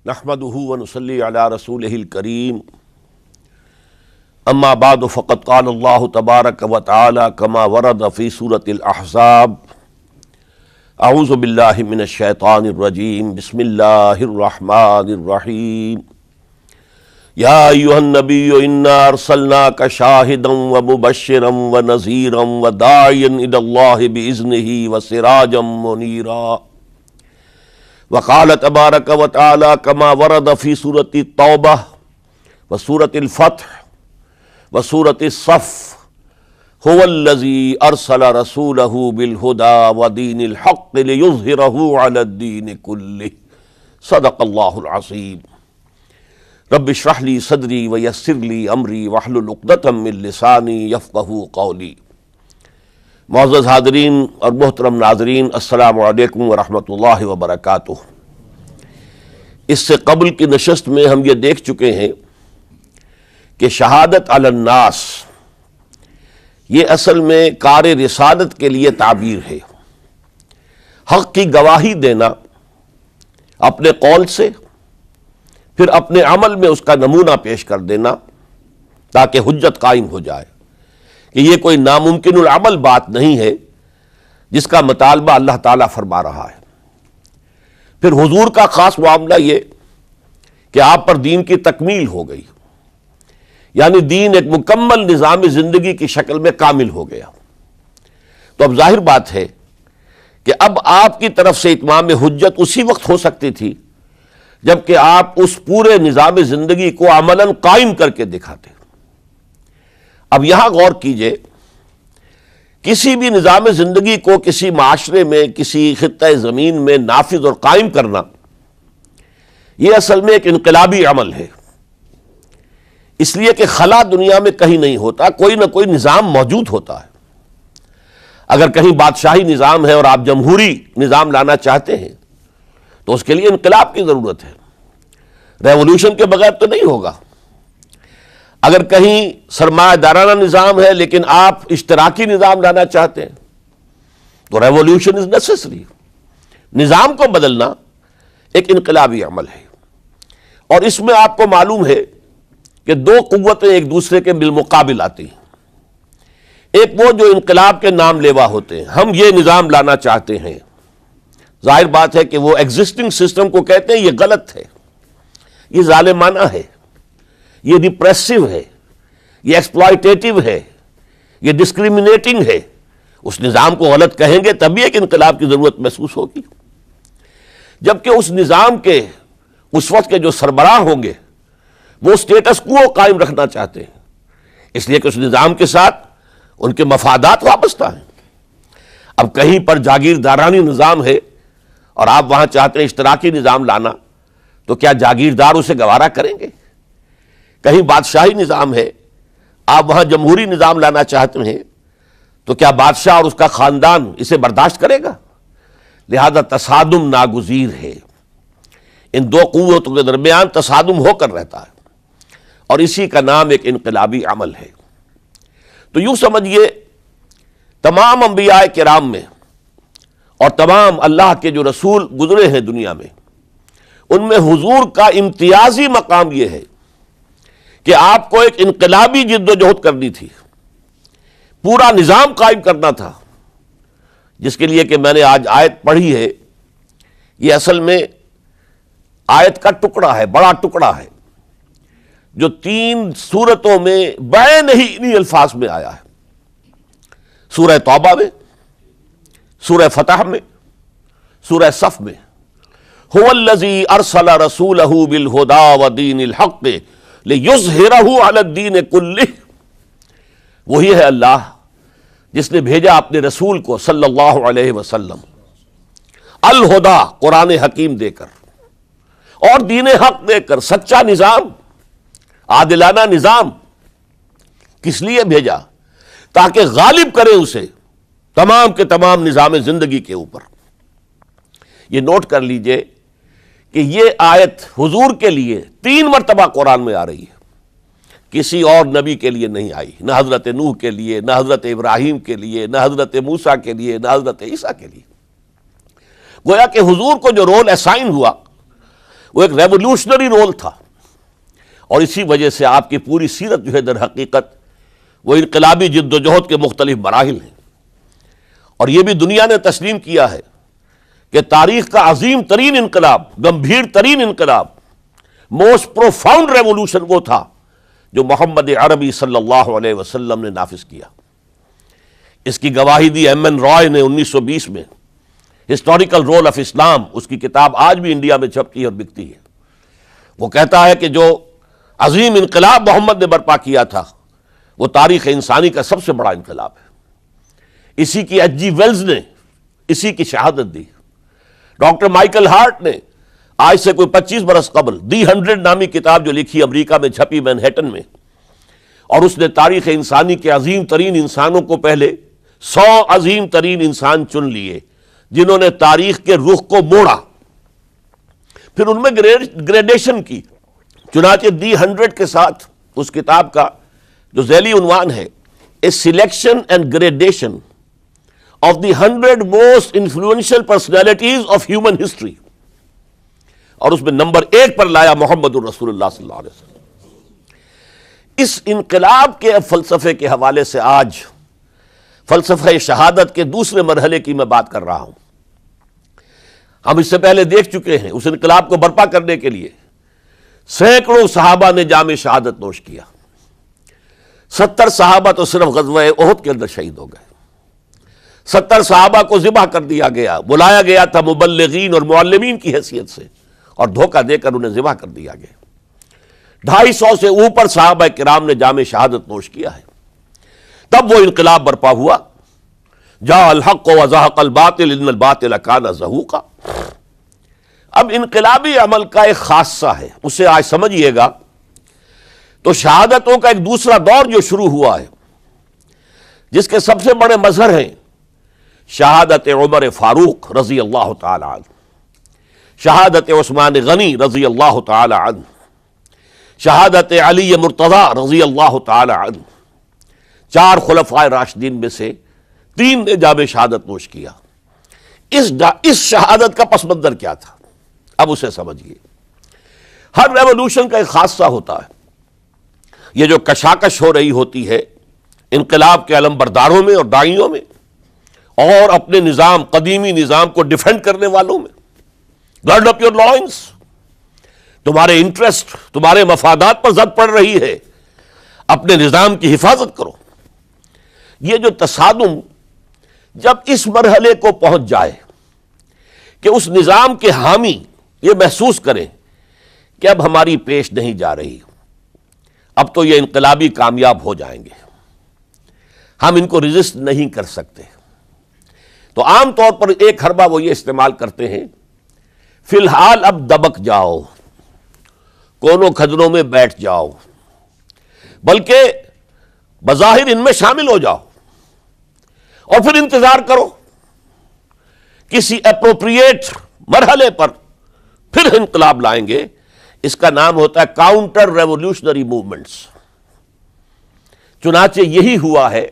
نحمده ونصلي على رسوله الكريم اما بعد فقد قال الله تبارك وتعالى كما ورد في سورة الأحزاب اعوذ بالله من الشيطان الرجيم بسم الله الرحمن الرحيم يا أيها النبي إنا أرسلناك شاهدا ومبشرا ونذيرا وداعيا إلى الله بإذنه وسراجا منيرا وقال تبارك وتعالى كما ورد في سورة التوبة وسورة الفتح وسورة الصف هو الذي أرسل رسوله بالهدى ودين الحق ليظهره على الدين كله صدق الله العظيم رب اشرح لي صدري ويسر لي أمري واحلل عقدة من لساني يفقهوا قولي۔ معزز حاضرین اور محترم ناظرین، السلام علیکم ورحمۃ اللہ وبرکاتہ۔ اس سے قبل کی نشست میں ہم یہ دیکھ چکے ہیں کہ شہادت علی الناس یہ اصل میں کار رسالت کے لیے تعبیر ہے۔ حق کی گواہی دینا اپنے قول سے، پھر اپنے عمل میں اس کا نمونہ پیش کر دینا تاکہ حجت قائم ہو جائے کہ یہ کوئی ناممکن العمل بات نہیں ہے جس کا مطالبہ اللہ تعالیٰ فرما رہا ہے۔ پھر حضور کا خاص معاملہ یہ کہ آپ پر دین کی تکمیل ہو گئی، یعنی دین ایک مکمل نظام زندگی کی شکل میں کامل ہو گیا۔ تو اب ظاہر بات ہے کہ اب آپ کی طرف سے اتمام حجت اسی وقت ہو سکتی تھی جبکہ آپ اس پورے نظام زندگی کو عملاً قائم کر کے دکھاتے۔ اب یہاں غور کیجئے، کسی بھی نظام زندگی کو کسی معاشرے میں، کسی خطہ زمین میں نافذ اور قائم کرنا یہ اصل میں ایک انقلابی عمل ہے، اس لیے کہ خلا دنیا میں کہیں نہیں ہوتا، کوئی نہ کوئی نظام موجود ہوتا ہے۔ اگر کہیں بادشاہی نظام ہے اور آپ جمہوری نظام لانا چاہتے ہیں تو اس کے لیے انقلاب کی ضرورت ہے، ریولوشن کے بغیر تو نہیں ہوگا۔ اگر کہیں سرمایہ دارانہ نظام ہے لیکن آپ اشتراکی نظام لانا چاہتے ہیں تو ریولوشن از نیسیسری۔ نظام کو بدلنا ایک انقلابی عمل ہے، اور اس میں آپ کو معلوم ہے کہ دو قوتیں ایک دوسرے کے بالمقابل آتی ہیں۔ ایک وہ جو انقلاب کے نام لیوا ہوتے ہیں، ہم یہ نظام لانا چاہتے ہیں۔ ظاہر بات ہے کہ وہ ایگزسٹنگ سسٹم کو کہتے ہیں یہ غلط ہے، یہ ظالمانہ ہے، یہ ڈپریسو ہے، یہ ایکسپلائٹیٹو ہے، یہ ڈسکریمنیٹنگ ہے۔ اس نظام کو غلط کہیں گے تبھی ایک انقلاب کی ضرورت محسوس ہوگی۔ جبکہ اس نظام کے اس وقت کے جو سربراہ ہوں گے وہ سٹیٹس کو قائم رکھنا چاہتے ہیں، اس لیے کہ اس نظام کے ساتھ ان کے مفادات وابستہ ہیں۔ اب کہیں پر جاگیردارانی نظام ہے اور آپ وہاں چاہتے ہیں اشتراکی نظام لانا، تو کیا جاگیردار اسے گوارا کریں گے؟ کہیں بادشاہی نظام ہے، آپ وہاں جمہوری نظام لانا چاہتے ہیں تو کیا بادشاہ اور اس کا خاندان اسے برداشت کرے گا؟ لہذا تصادم ناگزیر ہے، ان دو قوتوں کے درمیان تصادم ہو کر رہتا ہے، اور اسی کا نام ایک انقلابی عمل ہے۔ تو یوں سمجھیے تمام انبیاء کرام میں اور تمام اللہ کے جو رسول گزرے ہیں دنیا میں، ان میں حضور کا امتیازی مقام یہ ہے کہ آپ کو ایک انقلابی جد و جہد کرنی تھی، پورا نظام قائم کرنا تھا، جس کے لیے کہ میں نے آج آیت پڑھی ہے، یہ اصل میں آیت کا ٹکڑا ہے، بڑا ٹکڑا ہے، جو 3 سورتوں میں بین ہی انہی الفاظ میں آیا ہے۔ سورہ توبہ میں، سورہ فتح میں، سورہ صف میں۔ هو الذی ارسل رسولہ بالہدی ودین الحق لِیُظْہِرَہُ عَلَى الدِّینِ کُلِّہ، وہی ہے اللہ جس نے بھیجا اپنے رسول کو صلی اللہ علیہ وسلم الہدا، قرآن حکیم دے کر اور دین حق دے کر، سچا نظام، عادلانہ نظام۔ کس لیے بھیجا؟ تاکہ غالب کرے اسے تمام کے تمام نظام زندگی کے اوپر۔ یہ نوٹ کر لیجئے کہ یہ آیت حضور کے لیے 3 مرتبہ قرآن میں آ رہی ہے، کسی اور نبی کے لیے نہیں آئی، نہ حضرت نوح کے لیے، نہ حضرت ابراہیم کے لیے، نہ حضرت موسیٰ کے لیے، نہ حضرت عیسیٰ کے لیے۔ گویا کہ حضور کو جو رول اسائن ہوا وہ ایک ریولوشنری رول تھا، اور اسی وجہ سے آپ کی پوری سیرت جو ہے در حقیقت وہ انقلابی جد و جہد کے مختلف مراحل ہیں. اور یہ بھی دنیا نے تسلیم کیا ہے کہ تاریخ کا عظیم ترین انقلاب، گمبھیر ترین انقلاب، موسٹ پروفاؤنڈ ریولوشن وہ تھا جو محمد عربی صلی اللہ علیہ وسلم نے نافذ کیا. اس کی گواہی دی ایم این رائے نے 1920 میں، ہسٹوریکل رول آف اسلام، اس کی کتاب آج بھی انڈیا میں چھپتی ہے اور بکتی ہے. وہ کہتا ہے کہ جو عظیم انقلاب محمد نے برپا کیا تھا وہ تاریخ انسانی کا سب سے بڑا انقلاب ہے. اسی کی ایچ جی ویلز نے اسی کی شہادت دی. ڈاکٹر مائیکل ہارٹ نے آج سے کوئی 25 برس قبل دی 100 نامی کتاب جو لکھی، امریکہ میں چھپی مینہٹن میں، اور اس نے تاریخ انسانی کے عظیم ترین انسانوں کو پہلے 100 عظیم ترین انسان چن لیے جنہوں نے تاریخ کے رخ کو موڑا، پھر ان میں گریڈیشن کی. چنانچہ دی 100 کے ساتھ اس کتاب کا جو ذیلی عنوان ہے a selection and gradation of the 100 most influential personalities of human history, اور اس میں نمبر 1 پر لایا محمد الرسول اللہ صلی اللہ علیہ وسلم. اس انقلاب کے فلسفے کے حوالے سے آج فلسفہ شہادت کے دوسرے مرحلے کی میں بات کر رہا ہوں. ہم اس سے پہلے دیکھ چکے ہیں اس انقلاب کو برپا کرنے کے لیے سینکڑوں صحابہ نے جام شہادت نوش کیا. 70 صحابہ تو صرف غزوہ احد کے اندر شہید ہو گئے. 70 صحابہ کو ذبح کر دیا گیا، بلایا گیا تھا مبلغین اور معلمین کی حیثیت سے، اور دھوکہ دے کر انہیں ذبح کر دیا گیا. 250 سے اوپر صحابہ کرام نے جام شہادت نوش کیا ہے. تب وہ انقلاب برپا ہوا. جاء الحق وزهق الباطل ان الباطل کان زہوقا. اب انقلابی عمل کا ایک خاصہ ہے، اسے آج سمجھیے گا. تو شہادتوں کا ایک دوسرا دور جو شروع ہوا ہے، جس کے سب سے بڑے مظہر ہیں شہادت عمر فاروق رضی اللہ تعالی عنہ، شہادت عثمان غنی رضی اللہ تعالی عنہ، شہادت علی مرتضی رضی اللہ تعالی عنہ. 4 خلفائے راشدین میں سے 3 نے جام شہادت نوش کیا. اس شہادت کا پس منظر کیا تھا، اب اسے سمجھیے. ہر ریولوشن کا ایک خاصہ ہوتا ہے. یہ جو کشاکش ہو رہی ہوتی ہے انقلاب کے علمبرداروں میں اور داعیوں میں، اور اپنے نظام، قدیمی نظام کو ڈیفینڈ کرنے والوں میں، گارڈ اپ یور لائنس، تمہارے انٹرسٹ، تمہارے مفادات پر زد پڑ رہی ہے، اپنے نظام کی حفاظت کرو. یہ جو تصادم جب اس مرحلے کو پہنچ جائے کہ اس نظام کے حامی یہ محسوس کریں کہ اب ہماری پیش نہیں جا رہی، اب تو یہ انقلابی کامیاب ہو جائیں گے، ہم ان کو ریزسٹ نہیں کر سکتے، تو عام طور پر ایک حربہ وہ یہ استعمال کرتے ہیں، فی الحال اب دبک جاؤ، کونوں کھجروں میں بیٹھ جاؤ، بلکہ بظاہر ان میں شامل ہو جاؤ، اور پھر انتظار کرو کسی اپروپریٹ مرحلے پر پھر انقلاب لائیں گے. اس کا نام ہوتا ہے کاؤنٹر ریولوشنری موومنٹس. چنانچہ یہی ہوا ہے.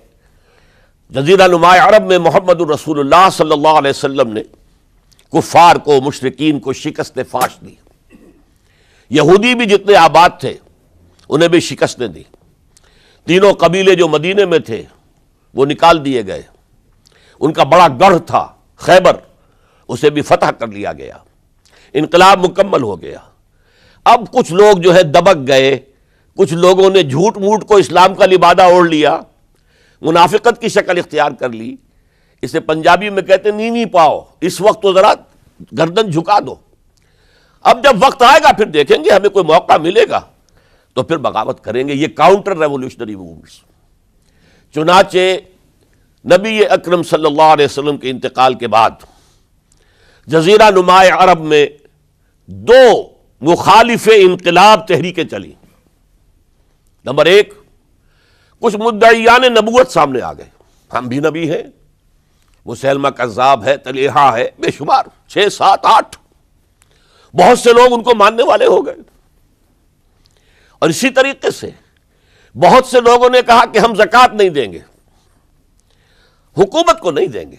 جزیرہ نما عرب میں محمد الرسول اللہ صلی اللہ علیہ وسلم نے کفار کو، مشرکین کو شکست فاش دی. یہودی بھی جتنے آباد تھے انہیں بھی شکستیں دی. 3 قبیلے جو مدینے میں تھے وہ نکال دیے گئے. ان کا بڑا گڑھ تھا خیبر، اسے بھی فتح کر لیا گیا. انقلاب مکمل ہو گیا. اب کچھ لوگ جو ہے دبک گئے، کچھ لوگوں نے جھوٹ موٹ کو اسلام کا لبادہ اوڑھ لیا، منافقت کی شکل اختیار کر لی. اسے پنجابی میں کہتے ہیں نیوی پاؤ، اس وقت تو ذرا گردن جھکا دو، اب جب وقت آئے گا پھر دیکھیں گے، ہمیں کوئی موقع ملے گا تو پھر بغاوت کریں گے. یہ کاؤنٹر ریولوشنری موومنٹس. چنانچہ نبی اکرم صلی اللہ علیہ وسلم کے انتقال کے بعد جزیرہ نما عرب میں 2 مخالف انقلاب تحریکیں چلی. نمبر 1، کچھ مدعیان نبوت سامنے آ گئے، ہم بھی نبی ہیں، مسیلمہ کذاب ہے، طلیحہ ہے، بے شمار 6، 7، 8 بہت سے لوگ ان کو ماننے والے ہو گئے. اور اسی طریقے سے بہت سے لوگوں نے کہا کہ ہم زکوٰۃ نہیں دیں گے، حکومت کو نہیں دیں گے،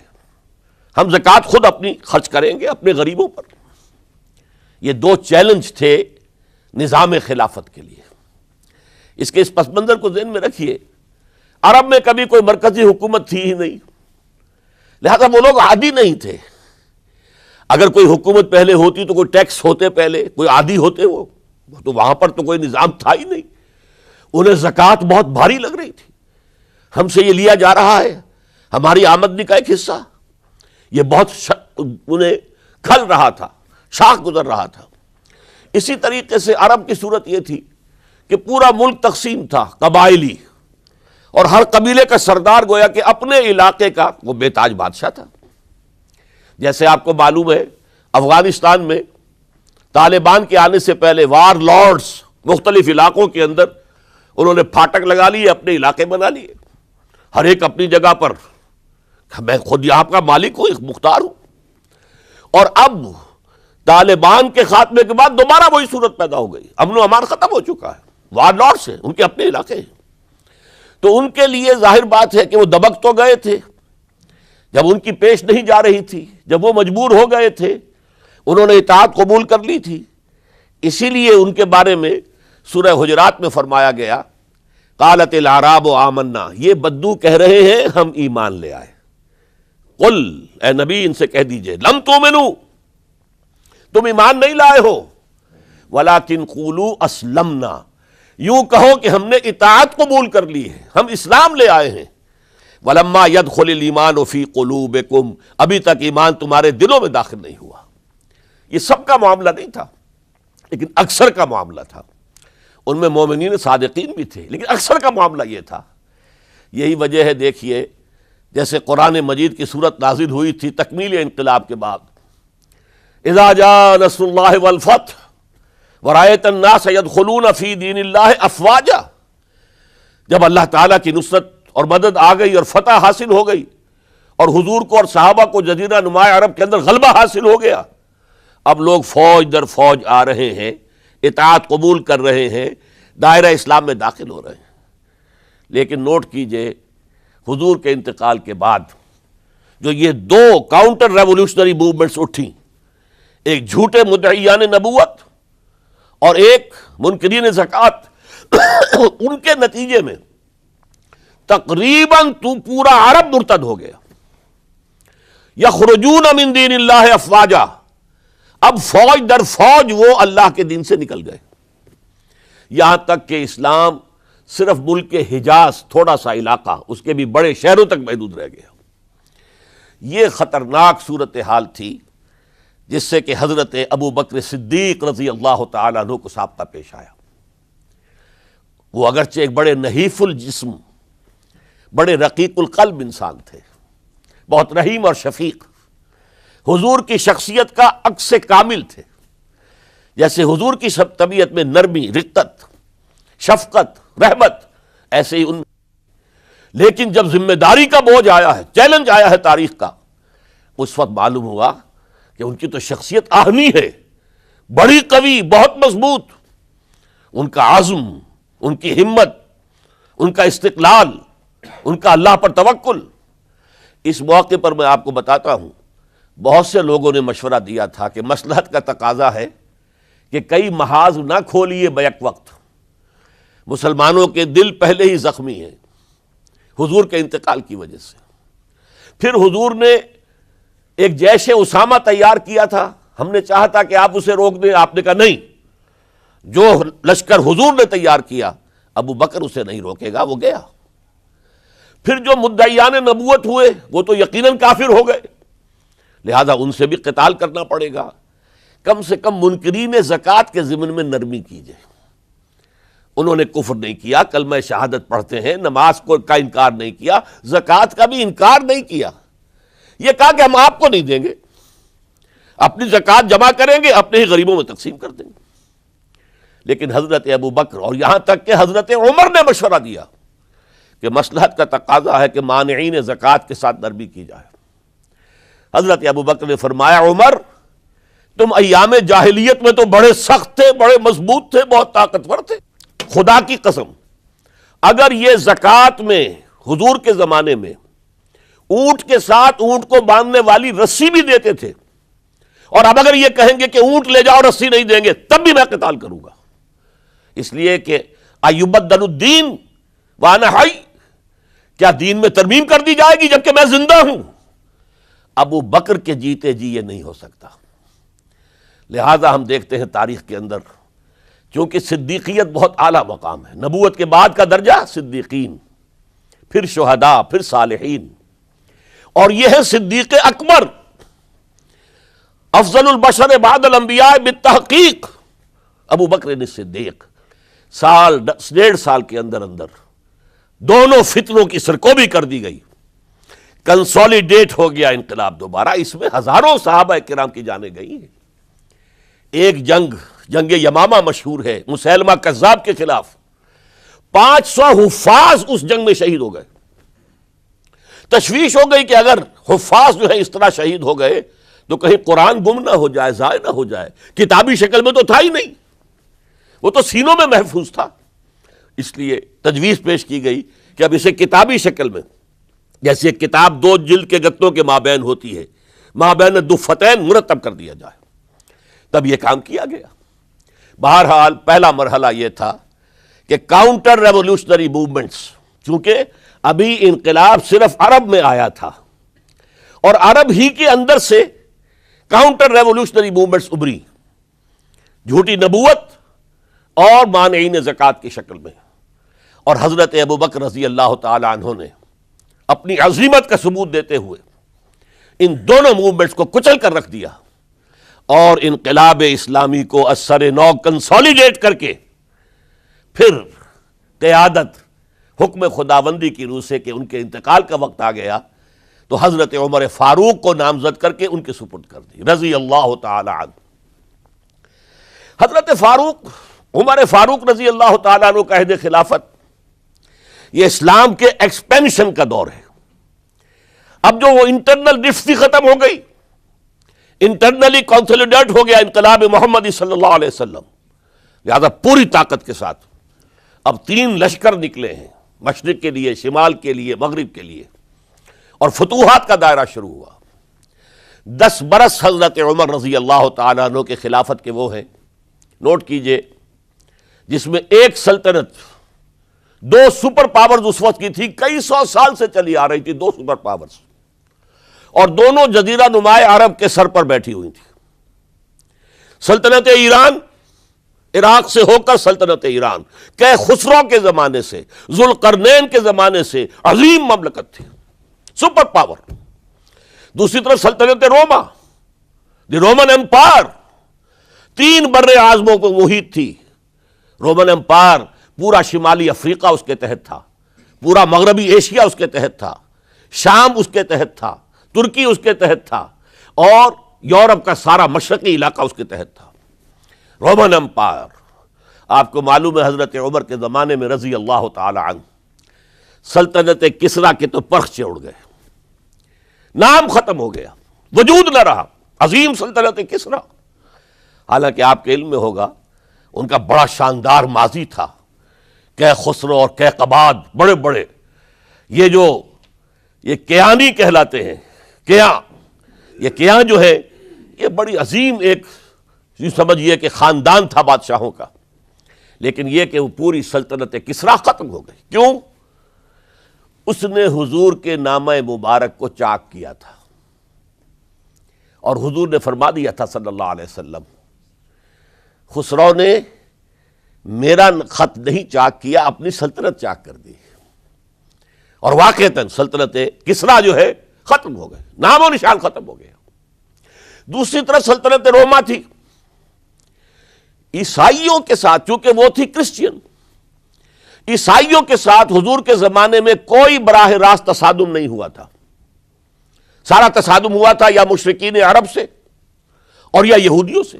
ہم زکوٰۃ خود اپنی خرچ کریں گے اپنے غریبوں پر. یہ دو چیلنج تھے نظام خلافت کے لیے. اس کے اس پس منظر کو ذہن میں رکھیے. عرب میں کبھی کوئی مرکزی حکومت تھی ہی نہیں، لہذا وہ لوگ عادی نہیں تھے. اگر کوئی حکومت پہلے ہوتی تو کوئی ٹیکس ہوتے، پہلے کوئی عادی ہوتے، وہ تو وہاں پر تو کوئی نظام تھا ہی نہیں. انہیں زکوٰۃ بہت بھاری لگ رہی تھی. ہم سے یہ لیا جا رہا ہے، ہماری آمدنی کا ایک حصہ، یہ بہت انہیں کھل رہا تھا، شاخ گزر رہا تھا. اسی طریقے سے عرب کی صورت یہ تھی کہ پورا ملک تقسیم تھا، قبائلی، اور ہر قبیلے کا سردار گویا کہ اپنے علاقے کا وہ بے تاج بادشاہ تھا. جیسے آپ کو معلوم ہے افغانستان میں طالبان کے آنے سے پہلے وار لارڈز مختلف علاقوں کے اندر انہوں نے پھاٹک لگا لیے، اپنے علاقے بنا لیے، ہر ایک اپنی جگہ پر. میں خود یہاں کا مالک ہوں، مختار ہوں. اور اب طالبان کے خاتمے کے بعد دوبارہ وہی صورت پیدا ہو گئی، امن و امان ختم ہو چکا ہے، وار لارڈز ہیں، ان کے اپنے علاقے ہیں. تو ان کے لیے ظاہر بات ہے کہ وہ دبک تو گئے تھے جب ان کی پیش نہیں جا رہی تھی، جب وہ مجبور ہو گئے تھے، انہوں نے اطاعت قبول کر لی تھی. اسی لیے ان کے بارے میں سورہ حجرات میں فرمایا گیا قالت الاعراب آمنا، یہ بدو کہہ رہے ہیں ہم ایمان لے آئے. قل، اے نبی ان سے کہہ دیجئے، لم تؤمنوا، تم ایمان نہیں لائے ہو، ولکن قولوا اسلمنا، یوں کہو کہ ہم نے اطاعت قبول کر لی ہے، ہم اسلام لے آئے ہیں. ولما يدخل الايمان في قلوبكم، ابھی تک ایمان تمہارے دلوں میں داخل نہیں ہوا. یہ سب کا معاملہ نہیں تھا، لیکن اکثر کا معاملہ تھا. ان میں مومنین صادقین بھی تھے، لیکن اکثر کا معاملہ یہ تھا. یہی وجہ ہے، دیکھیے جیسے قرآن مجید کی صورت نازل ہوئی تھی تکمیل انقلاب کے بعد، اذا جاء نصر اللہ والفتح ورأیت الناس يدخلون فی دین اللہ افواجا، جب اللہ تعالیٰ کی نصرت اور مدد آ گئی اور فتح حاصل ہو گئی اور حضور کو اور صحابہ کو جزیرہ نما عرب کے اندر غلبہ حاصل ہو گیا، اب لوگ فوج در فوج آ رہے ہیں، اطاعت قبول کر رہے ہیں، دائرہ اسلام میں داخل ہو رہے ہیں. لیکن نوٹ کیجئے حضور کے انتقال کے بعد جو یہ دو کاؤنٹر ریولوشنری موومنٹس اٹھیں، ایک جھوٹے مدعیان نبوت اور ایک منکرین زکوٰۃ، ان کے نتیجے میں تقریباً تو پورا عرب مرتد ہو گیا. یخرجون من دین اللہ افواجا، اب فوج در فوج وہ اللہ کے دین سے نکل گئے، یہاں تک کہ اسلام صرف ملک کے حجاز، تھوڑا سا علاقہ، اس کے بھی بڑے شہروں تک محدود رہ گیا. یہ خطرناک صورتحال تھی جس سے کہ حضرت ابو بکر صدیق رضی اللہ تعالیٰ عنہ کو سابقہ پیش آیا. وہ اگرچہ ایک بڑے نحیف الجسم، بڑے رقیق القلب انسان تھے، بہت رحیم اور شفیق، حضور کی شخصیت کا عکس کامل تھے. جیسے حضور کی سب طبیعت میں نرمی، رقت، شفقت، رحمت، ایسے ہی ان میں. لیکن جب ذمہ داری کا بوجھ آیا ہے، چیلنج آیا ہے تاریخ کا، اس وقت معلوم ہوا کہ ان کی تو شخصیت آہنی ہے، بڑی قوی، بہت مضبوط. ان کا عزم، ان کی ہمت، ان کا استقلال، ان کا اللہ پر توکل. اس موقع پر میں آپ کو بتاتا ہوں، بہت سے لوگوں نے مشورہ دیا تھا کہ مصلحت کا تقاضا ہے کہ کئی محاذ نہ کھولیے بیک وقت. مسلمانوں کے دل پہلے ہی زخمی ہیں حضور کے انتقال کی وجہ سے. پھر حضور نے ایک جیش اسامہ تیار کیا تھا، ہم نے چاہا تھا کہ آپ اسے روک دیں، آپ نے کہا نہیں، جو لشکر حضور نے تیار کیا ابو بکر اسے نہیں روکے گا، وہ گیا. پھر جو مدعیان نبوت ہوئے وہ تو یقیناً کافر ہو گئے، لہذا ان سے بھی قتال کرنا پڑے گا. کم سے کم منکرین زکوٰۃ کے ضمن میں نرمی کیجئے. انہوں نے کفر نہیں کیا، کلمہ شہادت پڑھتے ہیں، نماز کا انکار نہیں کیا، زکوٰۃ کا بھی انکار نہیں کیا. یہ کہا کہ ہم آپ کو نہیں دیں گے، اپنی زکوٰۃ جمع کریں گے، اپنے ہی غریبوں میں تقسیم کر دیں گے. لیکن حضرت ابو بکر اور یہاں تک کہ حضرت عمر نے مشورہ دیا کہ مصلحت کا تقاضا ہے کہ مانعین زکوٰۃ کے ساتھ نرمی کی جائے. حضرت ابو بکر نے فرمایا، عمر تم ایام جاہلیت میں تو بڑے سخت تھے، بڑے مضبوط تھے، بہت طاقتور تھے. خدا کی قسم اگر یہ زکوٰۃ میں حضور کے زمانے میں اونٹ کے ساتھ اونٹ کو باندھنے والی رسی بھی دیتے تھے اور اب اگر یہ کہیں گے کہ اونٹ لے جاؤ رسی نہیں دیں گے تب بھی میں قتال کروں گا، اس لیے کہ ایبدل الدین وانا حی، کیا دین میں ترمیم کر دی جائے گی جبکہ میں زندہ ہوں؟ ابو بکر کے جیتے جی یہ نہیں ہو سکتا۔ لہذا ہم دیکھتے ہیں تاریخ کے اندر، چونکہ صدیقیت بہت اعلیٰ مقام ہے، نبوت کے بعد کا درجہ صدیقین، پھر شہداء، پھر صالحین، اور یہ ہے صدیق اکبر، افضل البشر بعد الانبیاء بالتحقیق ابو بکر صدیق۔ سال 1.5 سال کے اندر دونوں فتنوں کی سرکوبی کر دی گئی، کنسولیڈیٹ ہو گیا انقلاب دوبارہ۔ اس میں ہزاروں صحابہ کرام کی جانیں گئی ہیں۔ ایک جنگ یمامہ مشہور ہے، مسیلمہ کذاب کے خلاف 500 حفاظ اس جنگ میں شہید ہو گئے۔ تشویش ہو گئی کہ اگر حفاظ جو ہے اس طرح شہید ہو گئے تو کہیں قرآن گم نہ ہو جائے، ضائع نہ ہو جائے۔ کتابی شکل میں تو تھا ہی نہیں، وہ تو سینوں میں محفوظ تھا، اس لیے تجویز پیش کی گئی کہ اب اسے کتابی شکل میں، جیسے ایک کتاب 2 جلد کے گتوں کے مابین ہوتی ہے، مابین دفتین مرتب کر دیا جائے۔ تب یہ کام کیا گیا۔ بہرحال پہلا مرحلہ یہ تھا کہ کاؤنٹر ریولوشنری موومنٹس، چونکہ ابھی انقلاب صرف عرب میں آیا تھا اور عرب ہی کے اندر سے کاؤنٹر ریولوشنری موومنٹس ابری، جھوٹی نبوت اور مانعین زکوٰۃ کی شکل میں، اور حضرت ابو بکر رضی اللہ تعالی عنہ نے اپنی عظیمت کا ثبوت دیتے ہوئے ان دونوں موومنٹس کو کچل کر رکھ دیا اور انقلاب اسلامی کو اثر نو کنسولیڈیٹ کر کے پھر قیادت حکم خداوندی کی روح سے کہ ان کے انتقال کا وقت آ گیا تو حضرت عمر فاروق کو نامزد کر کے ان کے سپرد کر دی رضی اللہ تعالی عنہ۔ حضرت فاروق، عمر فاروق رضی اللہ تعالیٰ عنہ کا عہد خلافت، یہ اسلام کے ایکسپینشن کا دور ہے۔ اب جو وہ انٹرنل رفتی ختم ہو گئی، انٹرنلی کنسولیڈیٹ ہو گیا انقلاب محمدی صلی اللہ علیہ وسلم، لہذا پوری طاقت کے ساتھ اب 3 لشکر نکلے ہیں، مشرق کے لیے، شمال کے لیے، مغرب کے لیے، اور فتوحات کا دائرہ شروع ہوا۔ 10 برس حضرت عمر رضی اللہ تعالیٰ عنہ کے خلافت کے وہ ہیں، نوٹ کیجئے، جس میں ایک سلطنت 2 سپر پاورز اس وقت کی تھی، کئی 100 سال سے چلی آ رہی تھی، 2 سپر پاورز، اور دونوں جزیرہ نمائے عرب کے سر پر بیٹھی ہوئی تھی۔ سلطنت ایران، عراق سے ہو کر سلطنت ایران، کہ خسرو کے زمانے سے، ذوالقرنین کے زمانے سے عظیم مملکت تھی، سپر پاور۔ دوسری طرف سلطنت روما، دی رومن امپائر، 3 بر اعظموں کو محیط تھی۔ رومن امپائر پورا شمالی افریقہ اس کے تحت تھا، پورا مغربی ایشیا اس کے تحت تھا، شام اس کے تحت تھا، ترکی اس کے تحت تھا، اور یورپ کا سارا مشرقی علاقہ اس کے تحت تھا۔ رومن امپائر، آپ کو معلوم ہے حضرت عمر کے زمانے میں رضی اللہ تعالی عنہ سلطنت کسریٰ کے تو پرخچے اڑ گئے، نام ختم ہو گیا، وجود نہ رہا عظیم سلطنت کسریٰ۔ حالانکہ آپ کے علم میں ہوگا ان کا بڑا شاندار ماضی تھا، کہ خسرو اور کیقباد، بڑے بڑے یہ کیانی کہلاتے ہیں، یہ کیاں جو ہے یہ بڑی عظیم ایک یوں سمجھیے کہ خاندان تھا بادشاہوں کا، لیکن یہ کہ وہ پوری سلطنت کسریٰ ختم ہو گئی۔ کیوں؟ اس نے حضور کے نامہ مبارک کو چاک کیا تھا، اور حضور نے فرما دیا تھا صلی اللہ علیہ وسلم، خسرو نے میرا خط نہیں چاک کیا، اپنی سلطنت چاک کر دی، اور واقعتاً سلطنت کسریٰ جو ہے ختم ہو گئے، نام و نشان ختم ہو گیا۔ دوسری طرف سلطنت روما تھی، عیسائیوں کے ساتھ، چونکہ وہ تھی کرسچین، عیسائیوں کے ساتھ حضور کے زمانے میں کوئی براہ راست تصادم نہیں ہوا تھا، سارا تصادم ہوا تھا یا مشرکین عرب سے اور یا یہودیوں سے۔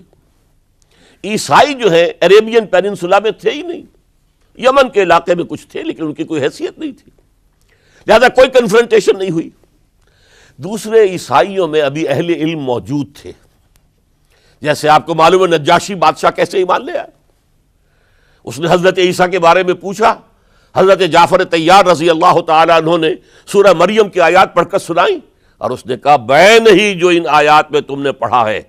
عیسائی جو ہے عربین پیننسولا میں تھے ہی نہیں، یمن کے علاقے میں کچھ تھے لیکن ان کی کوئی حیثیت نہیں تھی، لہذا کوئی کنفرنٹیشن نہیں ہوئی۔ دوسرے عیسائیوں میں ابھی اہل علم موجود تھے، جیسے آپ کو معلوم ہے نجاشی بادشاہ کیسے ایمان لے آئے، اس نے حضرت عیسیٰ کے بارے میں پوچھا، حضرت جعفر طیار رضی اللہ تعالیٰ عنہ نے سورہ مریم کی آیات پڑھ کر سنائیں، اور اس نے کہا بین ہی جو ان آیات میں تم نے پڑھا ہے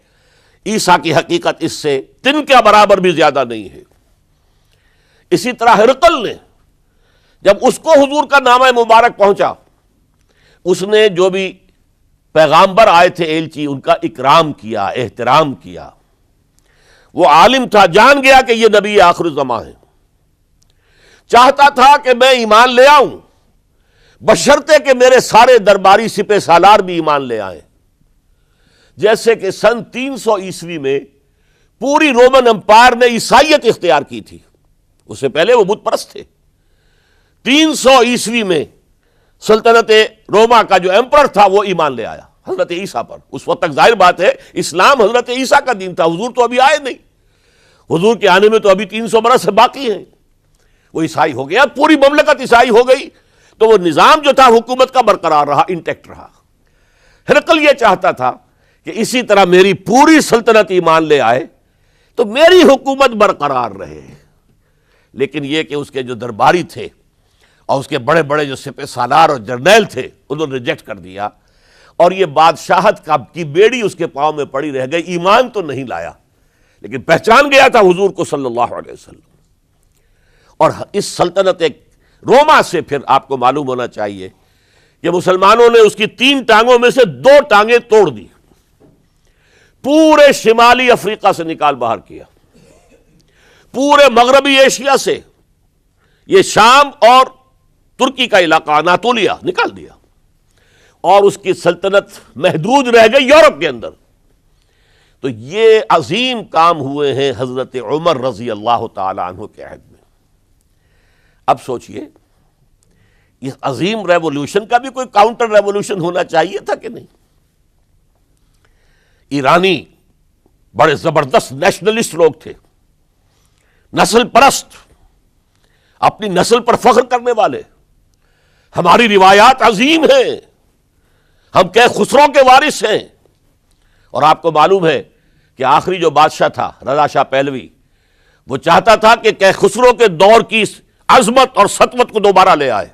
عیسیٰ کی حقیقت اس سے تن کے برابر بھی زیادہ نہیں ہے۔ اسی طرح ہرقل نے جب اس کو حضور کا نامہ مبارک پہنچا، اس نے جو بھی پیغامبر آئے تھے ایلچی، ان کا اکرام کیا، احترام کیا۔ وہ عالم تھا، جان گیا کہ یہ نبی آخر الزماں ہے، چاہتا تھا کہ میں ایمان لے آؤں بشرطے کہ میرے سارے درباری سپہ سالار بھی ایمان لے آئیں۔ جیسے کہ سن 300 عیسوی میں پوری رومن امپائر نے عیسائیت اختیار کی تھی، اس سے پہلے وہ بت پرست تھے۔ 300 عیسوی میں سلطنت روما کا جو ایمپرر تھا وہ ایمان لے آیا حضرت عیسیٰ پر۔ اس وقت تک ظاہر بات ہے اسلام حضرت عیسیٰ کا دین تھا، حضور تو ابھی آئے نہیں، حضور کے آنے میں تو ابھی 300 برس باقی ہیں۔ وہ عیسائی ہو گیا، پوری مملکت عیسائی ہو گئی، تو وہ نظام جو تھا حکومت کا برقرار رہا، انٹیکٹ رہا۔ ہرقل یہ چاہتا تھا کہ اسی طرح میری پوری سلطنت ایمان لے آئے تو میری حکومت برقرار رہے، لیکن یہ کہ اس کے جو درباری تھے اور اس کے بڑے بڑے جو سپہ سالار اور جرنیل تھے انہوں نے ریجیکٹ کر دیا، اور یہ بادشاہت کی بیڑی اس کے پاؤں میں پڑی رہ گئی۔ ایمان تو نہیں لایا لیکن پہچان گیا تھا حضور کو صلی اللہ علیہ وسلم۔ اور اس سلطنت روما سے پھر آپ کو معلوم ہونا چاہیے کہ مسلمانوں نے اس کی 3 ٹانگوں میں سے 2 ٹانگیں توڑ دی، پورے شمالی افریقہ سے نکال باہر کیا، پورے مغربی ایشیا سے، یہ شام اور ترکی کا علاقہ اناطولیہ نکال دیا، اور اس کی سلطنت محدود رہ گئی یورپ کے اندر۔ تو یہ عظیم کام ہوئے ہیں حضرت عمر رضی اللہ تعالی عنہ کے عہد میں۔ اب سوچئے اس عظیم ریولوشن کا بھی کوئی کاؤنٹر ریولوشن ہونا چاہیے تھا کہ نہیں؟ ایرانی بڑے زبردست نیشنلسٹ لوگ تھے، نسل پرست، اپنی نسل پر فخر کرنے والے، ہماری روایات عظیم ہیں، ہم خسرو کے وارث ہیں۔ اور آپ کو معلوم ہے کہ آخری جو بادشاہ تھا رضا شاہ پہلوی، وہ چاہتا تھا کہ خسرو کے دور کی عظمت اور سطوت کو دوبارہ لے آئے۔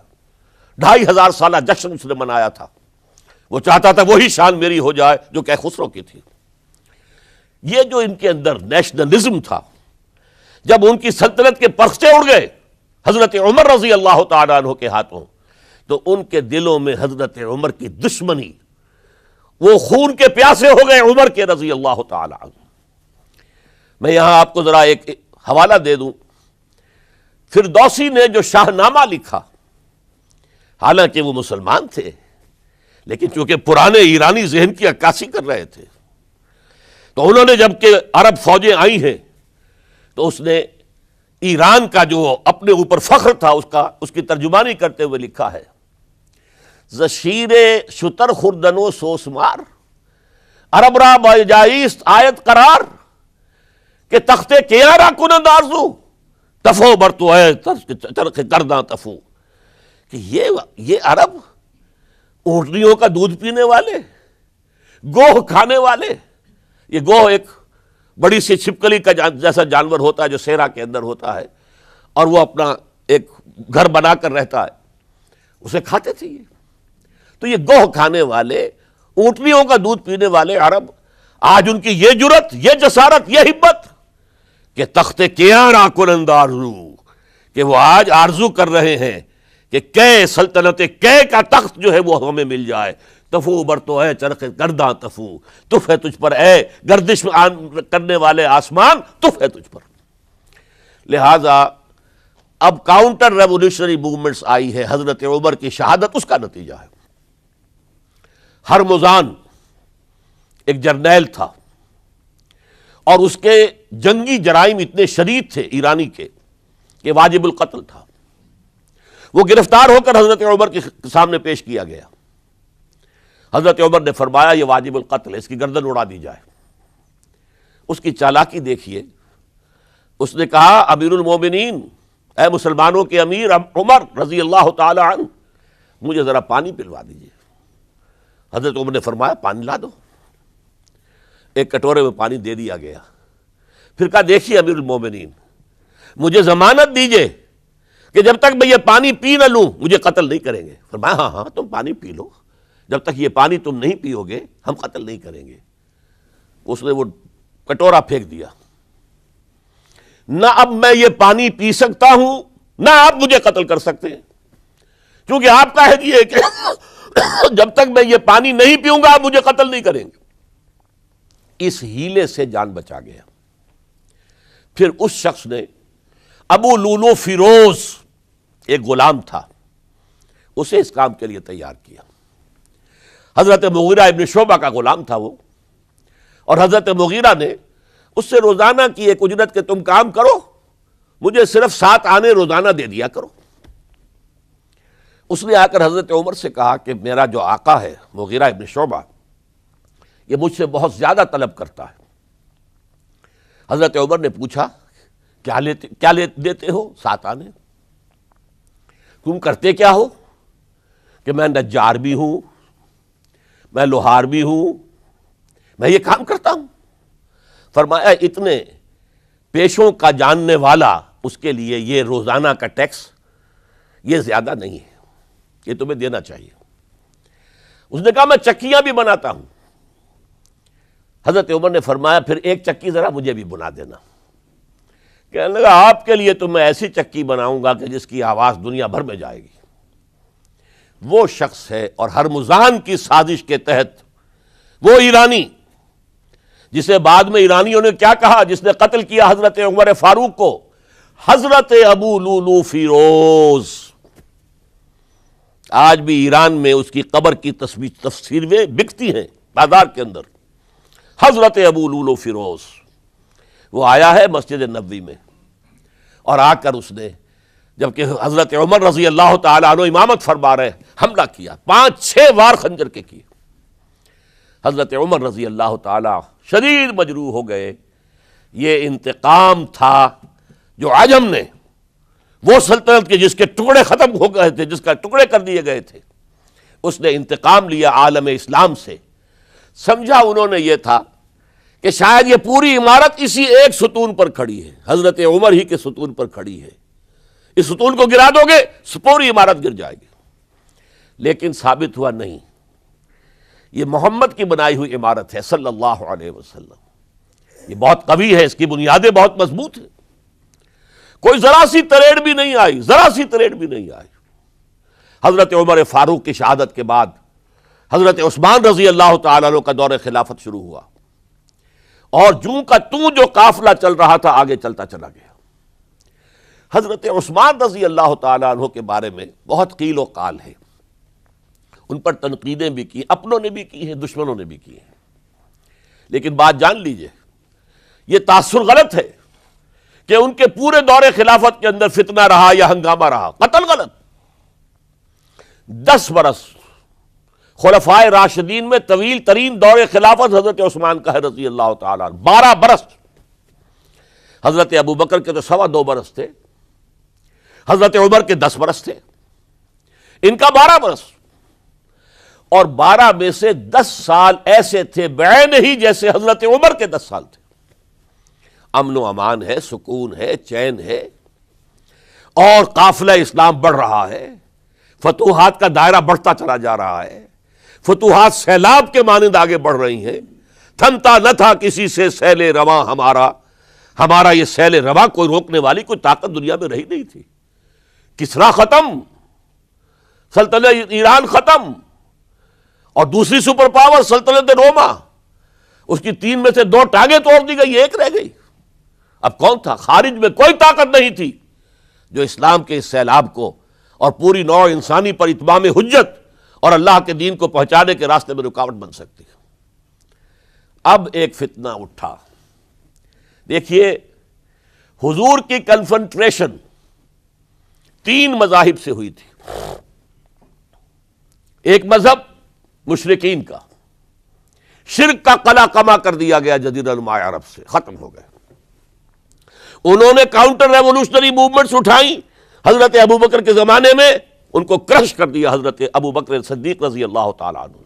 2500 سالہ جشن اس نے منایا تھا، وہ چاہتا تھا وہی شان میری ہو جائے جو خسرو کی تھی۔ یہ جو ان کے اندر نیشنلزم تھا، جب ان کی سلطنت کے پرچے اڑ گئے حضرت عمر رضی اللہ تعالیٰ عنہ کے ہاتھوں، تو ان کے دلوں میں حضرت عمر کی دشمنی، وہ خون کے پیاسے ہو گئے عمر کے رضی اللہ تعالیٰ عنہ۔ میں یہاں آپ کو ذرا ایک حوالہ دے دوں، فردوسی نے جو شاہ نامہ لکھا، حالانکہ وہ مسلمان تھے لیکن چونکہ پرانے ایرانی ذہن کی عکاسی کر رہے تھے، تو انہوں نے جب کہ عرب فوجیں آئی ہیں تو اس نے ایران کا جو اپنے اوپر فخر تھا اس کی ترجمانی کرتے ہوئے لکھا ہے، زشیر شتر خوردن و سوسمار عرب را بجائیست آیت قرار کہ تخت کیارا کنند آرزو تفو برتو ہے چرخ کرداں تفو، کہ یہ عرب اونٹنیوں کا دودھ پینے والے، گوہ کھانے والے، یہ گوہ ایک بڑی سی چھپکلی کا جیسا جانور ہوتا ہے جو صحرا کے اندر ہوتا ہے، اور وہ اپنا ایک گھر بنا کر رہتا ہے، اسے کھاتے تھے یہ۔ تو یہ گوہ کھانے والے، اونٹنیوں کا دودھ پینے والے عرب، آج ان کی یہ جرت، یہ جسارت، یہ ہمت کہ تخت کیاں کنند آرزو، کہ وہ آج آرزو کر رہے ہیں کہ کئے سلطنت کئے کا تخت جو ہے وہ ہمیں مل جائے۔ تفو برتو ہے چرخ گرداں تفو، تف ہے تجھ پر اے گردش کرنے والے آسمان، تف ہے تجھ پر۔ لہذا اب کاؤنٹر ریولوشنری موومنٹس آئی ہے، حضرت عمر کی شہادت اس کا نتیجہ ہے۔ ہرمزان ایک جرنیل تھا اور اس کے جنگی جرائم اتنے شدید تھے ایرانی کے کہ واجب القتل تھا۔ وہ گرفتار ہو کر حضرت عمر کے سامنے پیش کیا گیا۔ حضرت عمر نے فرمایا یہ واجب القتل ہے، اس کی گردن اڑا دی جائے۔ اس کی چالاکی دیکھیے، اس نے کہا امیر المومنین، اے مسلمانوں کے امیر عمر رضی اللہ تعالی عنہ، مجھے ذرا پانی پلوا دیجیے۔ حضرت عمر نے فرمایا پانی لا دو۔ ایک کٹورے میں پانی دے دیا گیا۔ پھر کہا دیکھیے امیر المومنین، مجھے ضمانت دیجیے کہ جب تک میں یہ پانی پی نہ لوں مجھے قتل نہیں کریں گے۔ فرمایا ہاں ہاں تم پانی پی لو، جب تک یہ پانی تم نہیں پیو گے ہم قتل نہیں کریں گے۔ اس نے وہ کٹورا پھینک دیا، نہ اب میں یہ پانی پی سکتا ہوں، نہ آپ مجھے قتل کر سکتے ہیں، کیونکہ آپ کا عہد یہ ہے کہ جب تک میں یہ پانی نہیں پیوں گا آپ مجھے قتل نہیں کریں گے۔ اس ہیلے سے جان بچا گیا۔ پھر اس شخص نے ابو لولو فیروز، ایک غلام تھا، اسے اس کام کے لیے تیار کیا۔ حضرت مغیرہ ابن شعبہ کا غلام تھا وہ، اور حضرت مغیرہ نے اس سے روزانہ کی ایک اجرت کہ تم کام کرو، مجھے صرف 7 آنے روزانہ دے دیا کرو۔ اس نے آ کر حضرت عمر سے کہا کہ میرا جو آقا ہے مغیرہ ابن شعبہ، یہ مجھ سے بہت زیادہ طلب کرتا ہے۔ حضرت عمر نے پوچھا کیا دیتے ہو؟ 7 آنے۔ تم کرتے کیا ہو؟ کہ میں نجار بھی ہوں، میں لوہار بھی ہوں، میں یہ کام کرتا ہوں۔ فرمایا اتنے پیشوں کا جاننے والا اس کے لیے یہ روزانہ کا ٹیکس یہ زیادہ نہیں ہے، یہ تمہیں دینا چاہیے۔ اس نے کہا میں چکیاں بھی بناتا ہوں۔ حضرت عمر نے فرمایا پھر ایک چکی ذرا مجھے بھی بنا دینا۔ کہنے لگا آپ کے لیے تو میں ایسی چکی بناؤں گا کہ جس کی آواز دنیا بھر میں جائے گی۔ وہ شخص ہے اور ہرمزان کی سازش کے تحت وہ ایرانی جسے بعد میں ایرانیوں نے کیا کہا، جس نے قتل کیا حضرت عمر فاروق کو، حضرت ابو لولو فیروز۔ آج بھی ایران میں اس کی قبر کی تصویریں بکتی ہیں بازار کے اندر، حضرت ابو لولو فیروز۔ وہ آیا ہے مسجد نبوی میں، اور آ کر اس نے جبکہ حضرت عمر رضی اللہ تعالیٰ عنہ امامت فرما رہے حملہ کیا، 5-6 وار خنجر کے کیے۔ حضرت عمر رضی اللہ تعالیٰ شدید مجروح ہو گئے۔ یہ انتقام تھا جو عجم نے، وہ سلطنت کے جس کے ٹکڑے ختم ہو گئے تھے، جس کا ٹکڑے کر دیے گئے تھے، اس نے انتقام لیا عالم اسلام سے۔ سمجھا انہوں نے یہ تھا کہ شاید یہ پوری عمارت اسی ایک ستون پر کھڑی ہے، حضرت عمر ہی کے ستون پر کھڑی ہے، اس ستون کو گرا دو گے پوری عمارت گر جائے گی۔ لیکن ثابت ہوا نہیں، یہ محمد کی بنائی ہوئی عمارت ہے صلی اللہ علیہ وسلم، یہ بہت قوی ہے، اس کی بنیادیں بہت مضبوط ہیں، کوئی ذرا سی تریڑ بھی نہیں آئی، ذرا سی تریڑ بھی نہیں آئی۔ حضرت عمر فاروق کی شہادت کے بعد حضرت عثمان رضی اللہ تعالیٰ عنہ کا دور خلافت شروع ہوا، اور جوں کا توں جو قافلہ چل رہا تھا آگے چلتا چلا گیا۔ حضرت عثمان رضی اللہ تعالیٰ عنہ کے بارے میں بہت قیل و قال ہے، ان پر تنقیدیں بھی کی، اپنوں نے بھی کی ہیں، دشمنوں نے بھی کی ہیں، لیکن بات جان لیجئے یہ تاثر غلط ہے کہ ان کے پورے دور خلافت کے اندر فتنہ رہا یا ہنگامہ رہا، قتل غلط۔ 10 برس خلفائے راشدین میں طویل ترین دور خلافت حضرت عثمان کا ہے رضی اللہ تعالیٰ عنہ، 12 برس۔ حضرت ابو بکر کے تو 2.25 برس تھے، حضرت عمر کے 10 برس تھے، ان کا 12 برس، اور 12 میں سے 10 سال ایسے تھے بعین ہی جیسے حضرت عمر کے 10 سال تھے۔ امن و امان ہے، سکون ہے، چین ہے، اور قافلہ اسلام بڑھ رہا ہے، فتوحات کا دائرہ بڑھتا چلا جا رہا ہے، فتوحات سیلاب کے مانند آگے بڑھ رہی ہیں۔ تھمتا نہ تھا کسی سے سیل رواں ہمارا یہ سیل رواں کوئی روکنے والی کوئی طاقت دنیا میں رہی نہیں تھی۔ کسرا ختم، سلطنت ایران ختم، اور دوسری سپر پاور سلطنت روما، اس کی 3 میں سے 2 ٹانگیں توڑ دی گئی، 1 رہ گئی۔ اب کون تھا؟ خارج میں کوئی طاقت نہیں تھی جو اسلام کے اس سیلاب کو اور پوری نوع انسانی پر اتمام حجت اور اللہ کے دین کو پہنچانے کے راستے میں رکاوٹ بن سکتی ہے۔ اب ایک فتنہ اٹھا، دیکھیے حضور کی کنفنٹریشن 3 مذاہب سے ہوئی تھی۔ ایک مذہب مشرکین کا، شرک کا قلع کما کر دیا گیا جزیرہ نما عرب سے، ختم ہو گئے۔ انہوں نے کاؤنٹر ریولوشنری موومنٹس اٹھائیں حضرت ابوبکر کے زمانے میں، ان کو کرش کر دیا حضرت ابوبکر صدیق رضی اللہ تعالیٰ عنہ،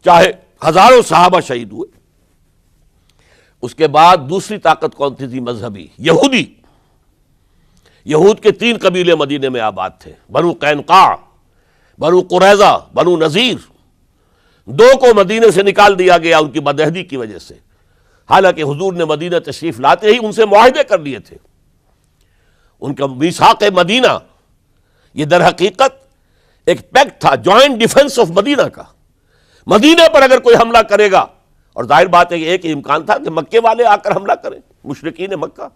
چاہے ہزاروں صحابہ شہید ہوئے۔ اس کے بعد دوسری طاقت کون تھی مذہبی؟ یہودی۔ یہود کے 3 قبیلے مدینے میں آباد تھے، بنو قینقاع، بنو قریظہ، بنو نذیر۔ 2 کو مدینے سے نکال دیا گیا ان کی بدعہدی کی وجہ سے۔ حالانکہ حضور نے مدینہ تشریف لاتے ہی ان سے معاہدے کر لیے تھے. ان کا میثاق مدینہ یہ در حقیقت ایک پیکٹ تھا جوائنٹ ڈیفنس آف مدینہ کا. مدینہ پر اگر کوئی حملہ کرے گا، اور ظاہر بات ہے کہ ایک امکان تھا کہ مکے والے آ کر حملہ کریں، مشرکین مکہ،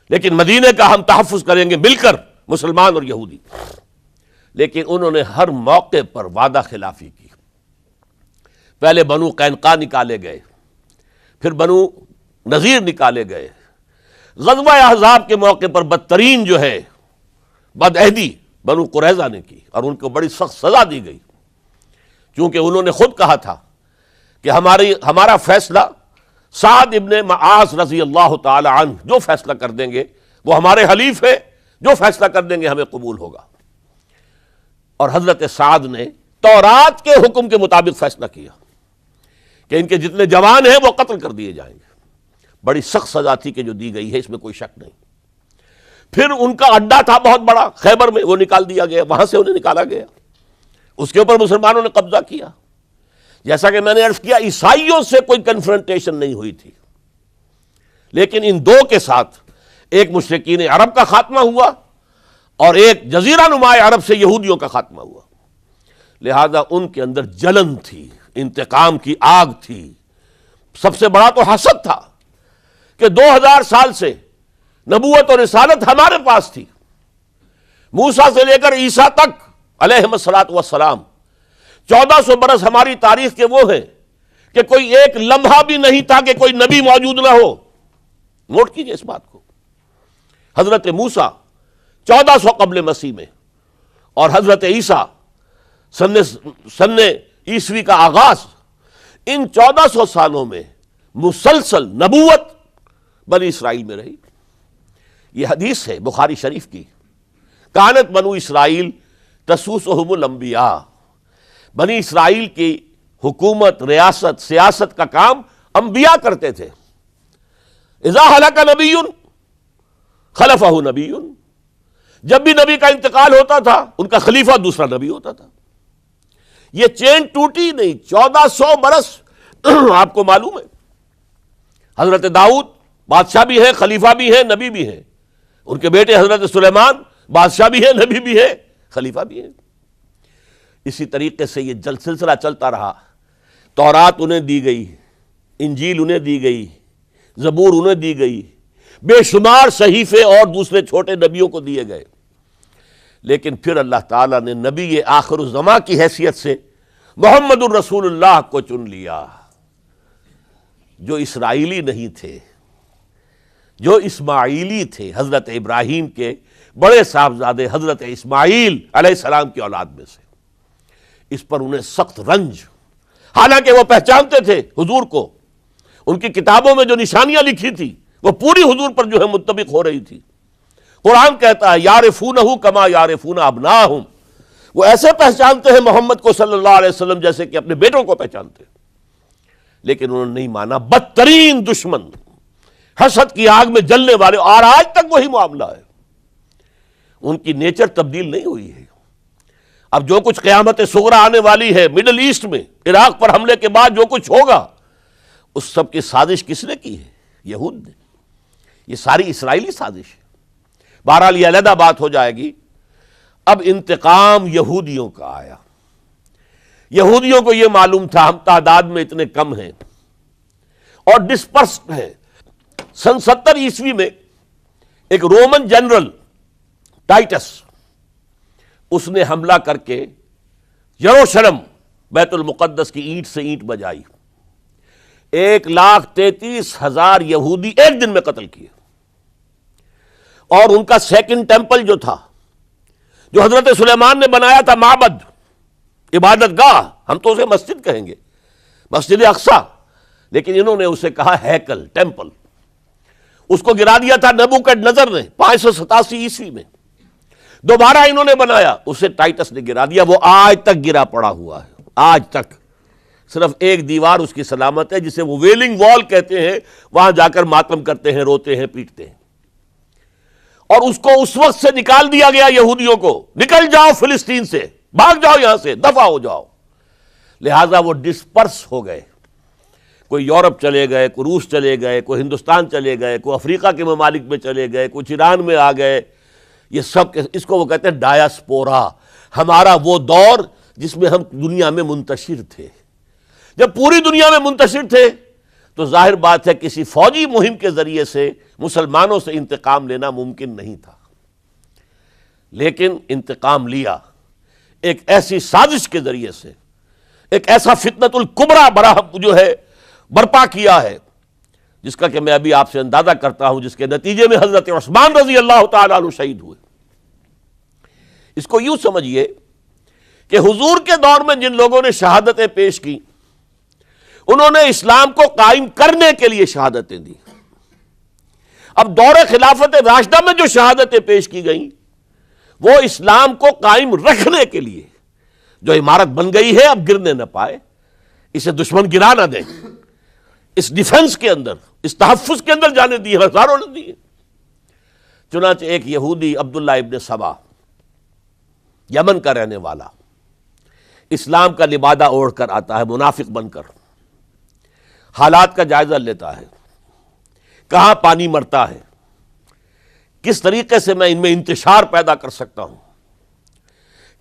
لیکن مدینہ کا ہم تحفظ کریں گے مل کر، مسلمان اور یہودی. لیکن انہوں نے ہر موقع پر وعدہ خلافی کی. پہلے بنو قینقاع نکالے گئے، پھر بنو نذیر نکالے گئے. غزوہ احزاب کے موقع پر بدترین جو ہے بدعہدی بنو قریظہ نے کی، اور ان کو بڑی سخت سزا دی گئی، چونکہ انہوں نے خود کہا تھا کہ ہمارا فیصلہ سعد ابن معاذ رضی اللہ تعالی عنہ جو فیصلہ کر دیں گے وہ ہمارے حلیف ہے، جو فیصلہ کر دیں گے ہمیں قبول ہوگا. اور حضرت سعد نے تورات کے حکم کے مطابق فیصلہ کیا کہ ان کے جتنے جوان ہیں وہ قتل کر دیے جائیں گے. بڑی سخت سزا تھی کہ جو دی گئی ہے، اس میں کوئی شک نہیں. پھر ان کا اڈا تھا بہت بڑا خیبر میں، وہ نکال دیا گیا، وہاں سے انہیں نکالا گیا. اس کے اوپر مسلمانوں نے قبضہ کیا. جیسا کہ میں نے عرض کیا، عیسائیوں سے کوئی کنفرنٹیشن نہیں ہوئی تھی، لیکن ان دو کے ساتھ ایک مشرکین عرب کا خاتمہ ہوا اور ایک جزیرہ نما عرب سے یہودیوں کا خاتمہ ہوا. لہذا ان کے اندر جلن تھی، انتقام کی آگ تھی. سب سے بڑا تو حسد تھا کہ 2000 سال سے نبوت اور رسالت ہمارے پاس تھی. موسیٰ سے لے کر عیسیٰ تک علیہم الصلاۃ والسلام 1400 برس ہماری تاریخ کے وہ ہیں کہ کوئی ایک لمحہ بھی نہیں تھا کہ کوئی نبی موجود نہ ہو. نوٹ کیجئے اس بات کو. حضرت موسیٰ 1400 قبل مسیح میں اور حضرت عیسیٰ سن عیسوی کا آغاز، ان 1400 سالوں میں مسلسل نبوت بنی اسرائیل میں رہی. یہ حدیث ہے بخاری شریف کی، کانت بنو اسرائیل تسوسہم الانبیاء. بنی اسرائیل کی حکومت، ریاست، سیاست کا کام انبیاء کرتے تھے. اذا ہلک نبی خلفہ نبی، جب بھی نبی کا انتقال ہوتا تھا ان کا خلیفہ دوسرا نبی ہوتا تھا. یہ چین ٹوٹی نہیں. 1400 برس آپ کو معلوم ہے حضرت داؤد بادشاہ بھی ہے، خلیفہ بھی ہے، نبی بھی ہے. ان کے بیٹے حضرت سلیمان بادشاہ بھی ہے، نبی بھی ہے، خلیفہ بھی ہے. اسی طریقے سے یہ سلسلہ چلتا رہا. تورات انہیں دی گئی، انجیل انہیں دی گئی، زبور انہیں دی گئی، بے شمار صحیفے اور دوسرے چھوٹے نبیوں کو دیے گئے. لیکن پھر اللہ تعالیٰ نے نبی آخر الزماں کی حیثیت سے محمد الرسول اللہ کو چن لیا، جو اسرائیلی نہیں تھے، جو اسماعیلی تھے، حضرت ابراہیم کے بڑے صاحبزادے حضرت اسماعیل علیہ السلام کی اولاد میں سے. اس پر انہیں سخت رنج، حالانکہ وہ پہچانتے تھے حضور کو. ان کی کتابوں میں جو نشانیاں لکھی تھی وہ پوری حضور پر جو ہے مطابق ہو رہی تھی. قرآن کہتا ہے یعرفونہ کما یعرفون ابناہم، وہ ایسے پہچانتے ہیں محمد کو صلی اللہ علیہ وسلم جیسے کہ اپنے بیٹوں کو پہچانتے. لیکن انہوں نے نہیں مانا. بدترین دشمن، حسد کی آگ میں جلنے والے، اور آج تک وہی معاملہ ہے. ان کی نیچر تبدیل نہیں ہوئی ہے. اب جو کچھ قیامت صغریٰ آنے والی ہے مڈل ایسٹ میں، عراق پر حملے کے بعد جو کچھ ہوگا، اس سب کی سازش کس نے کی ہے؟ یہود نے. یہ ساری اسرائیلی سازش ہے. بہرحال یہ علیحدہ بات ہو جائے گی. اب انتقام یہودیوں کا آیا. یہودیوں کو یہ معلوم تھا ہم تعداد میں اتنے کم ہیں اور ڈسپرسڈ ہیں. سن 70 عیسوی میں ایک رومن جنرل ٹائٹس، اس نے حملہ کر کے یروشلم بیت المقدس کی اینٹ سے اینٹ بجائی. 1,33,000 یہودی ایک دن میں قتل کیے. اور ان کا سیکنڈ ٹیمپل جو تھا، جو حضرت سلیمان نے بنایا تھا، معبد، عبادت گاہ، ہم تو اسے مسجد کہیں گے، مسجد اقصی، لیکن انہوں نے اسے کہا ہیکل، ٹیمپل. اس کو گرا دیا تھا نبوکڈنضر نے 587 عیسوی میں. دوبارہ انہوں نے بنایا، اسے ٹائٹس نے گرا دیا. وہ آج تک گرا پڑا ہوا ہے، آج تک. صرف ایک دیوار اس کی سلامت ہے جسے وہ ویلنگ وال کہتے ہیں. وہاں جا کر ماتم کرتے ہیں، روتے ہیں، پیٹتے ہیں. اور اس کو اس وقت سے نکال دیا گیا یہودیوں کو، نکل جاؤ فلسطین سے، بھاگ جاؤ یہاں سے، دفع ہو جاؤ. لہٰذا وہ ڈسپرس ہو گئے. کوئی یورپ چلے گئے، کوئی روس چلے گئے، کوئی ہندوستان چلے گئے، کوئی افریقہ کے ممالک میں چلے گئے، کچھ ایران میں آ گئے. یہ سب اس کو وہ کہتے ہیں ڈایاسپورا، ہمارا وہ دور جس میں ہم دنیا میں منتشر تھے. جب پوری دنیا میں منتشر تھے تو ظاہر بات ہے کسی فوجی مہم کے ذریعے سے مسلمانوں سے انتقام لینا ممکن نہیں تھا، لیکن انتقام لیا ایک ایسی سازش کے ذریعے سے، ایک ایسا فتنۃ الکبریٰ جو ہے برپا کیا ہے، جس کا کہ میں ابھی آپ سے اندازہ کرتا ہوں، جس کے نتیجے میں حضرت عثمان رضی اللہ تعالیٰ عنہ شہید ہوئے. اس کو یوں سمجھیے کہ حضور کے دور میں جن لوگوں نے شہادتیں پیش کی، انہوں نے اسلام کو قائم کرنے کے لیے شہادتیں دی. اب دور خلافت راشدہ میں جو شہادتیں پیش کی گئیں وہ اسلام کو قائم رکھنے کے لیے، جو عمارت بن گئی ہے اب گرنے نہ پائے، اسے دشمن گرا نہ دیں، اس ڈیفنس کے اندر، اس تحفظ کے اندر جانے دی، ہزاروں نے دی. چنانچہ ایک یہودی عبداللہ ابن سبا، یمن کا رہنے والا، اسلام کا لبادہ اوڑھ کر آتا ہے منافق بن کر، حالات کا جائزہ لیتا ہے، کہاں پانی مرتا ہے، کس طریقے سے میں ان میں انتشار پیدا کر سکتا ہوں،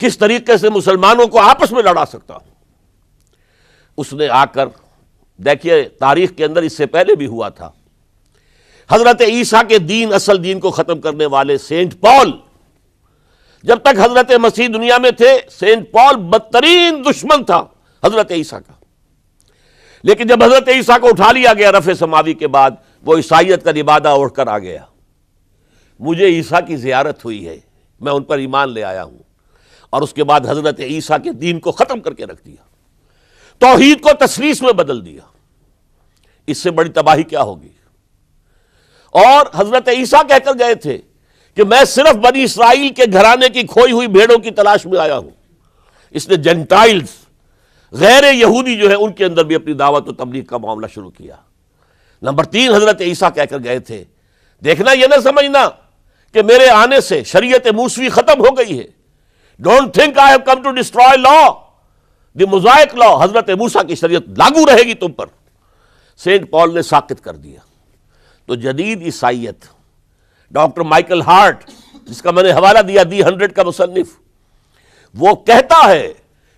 کس طریقے سے مسلمانوں کو آپس میں لڑا سکتا ہوں. اس نے آ کر دیکھیے تاریخ کے اندر اس سے پہلے بھی ہوا تھا، حضرت عیسیٰ کے دین، اصل دین کو ختم کرنے والے سینٹ پال، جب تک حضرت مسیح دنیا میں تھے سینٹ پال بدترین دشمن تھا حضرت عیسیٰ کا. لیکن جب حضرت عیسیٰ کو اٹھا لیا گیا رفع سماوی کے بعد، وہ عیسائیت کا لبادہ اوڑھ کر آ گیا. مجھے عیسیٰ کی زیارت ہوئی ہے، میں ان پر ایمان لے آیا ہوں، اور اس کے بعد حضرت عیسیٰ کے دین کو ختم کر کے رکھ دیا، توحید کو تثلیث میں بدل دیا. اس سے بڑی تباہی کیا ہوگی؟ اور حضرت عیسیٰ کہہ کر گئے تھے کہ میں صرف بنی اسرائیل کے گھرانے کی کھوئی ہوئی بھیڑوں کی تلاش میں آیا ہوں. اس نے جینٹائلز، غیر یہودی جو ہے، ان کے اندر بھی اپنی دعوت و تبلیغ کا معاملہ شروع کیا. نمبر 3 حضرت عیسیٰ کہہ کر گئے تھے، دیکھنا یہ نہ سمجھنا کہ میرے آنے سے شریعت موسوی ختم ہو گئی ہے. Don't think I have come to destroy law, the Mosaic law, حضرت موسیٰ کی شریعت لاگو رہے گی تم پر. سینٹ پال نے ساکت کر دیا. تو جدید عیسائیت، ڈاکٹر مائیکل ہارٹ، جس کا میں نے حوالہ دیا دی 100 کا مصنف، وہ کہتا ہے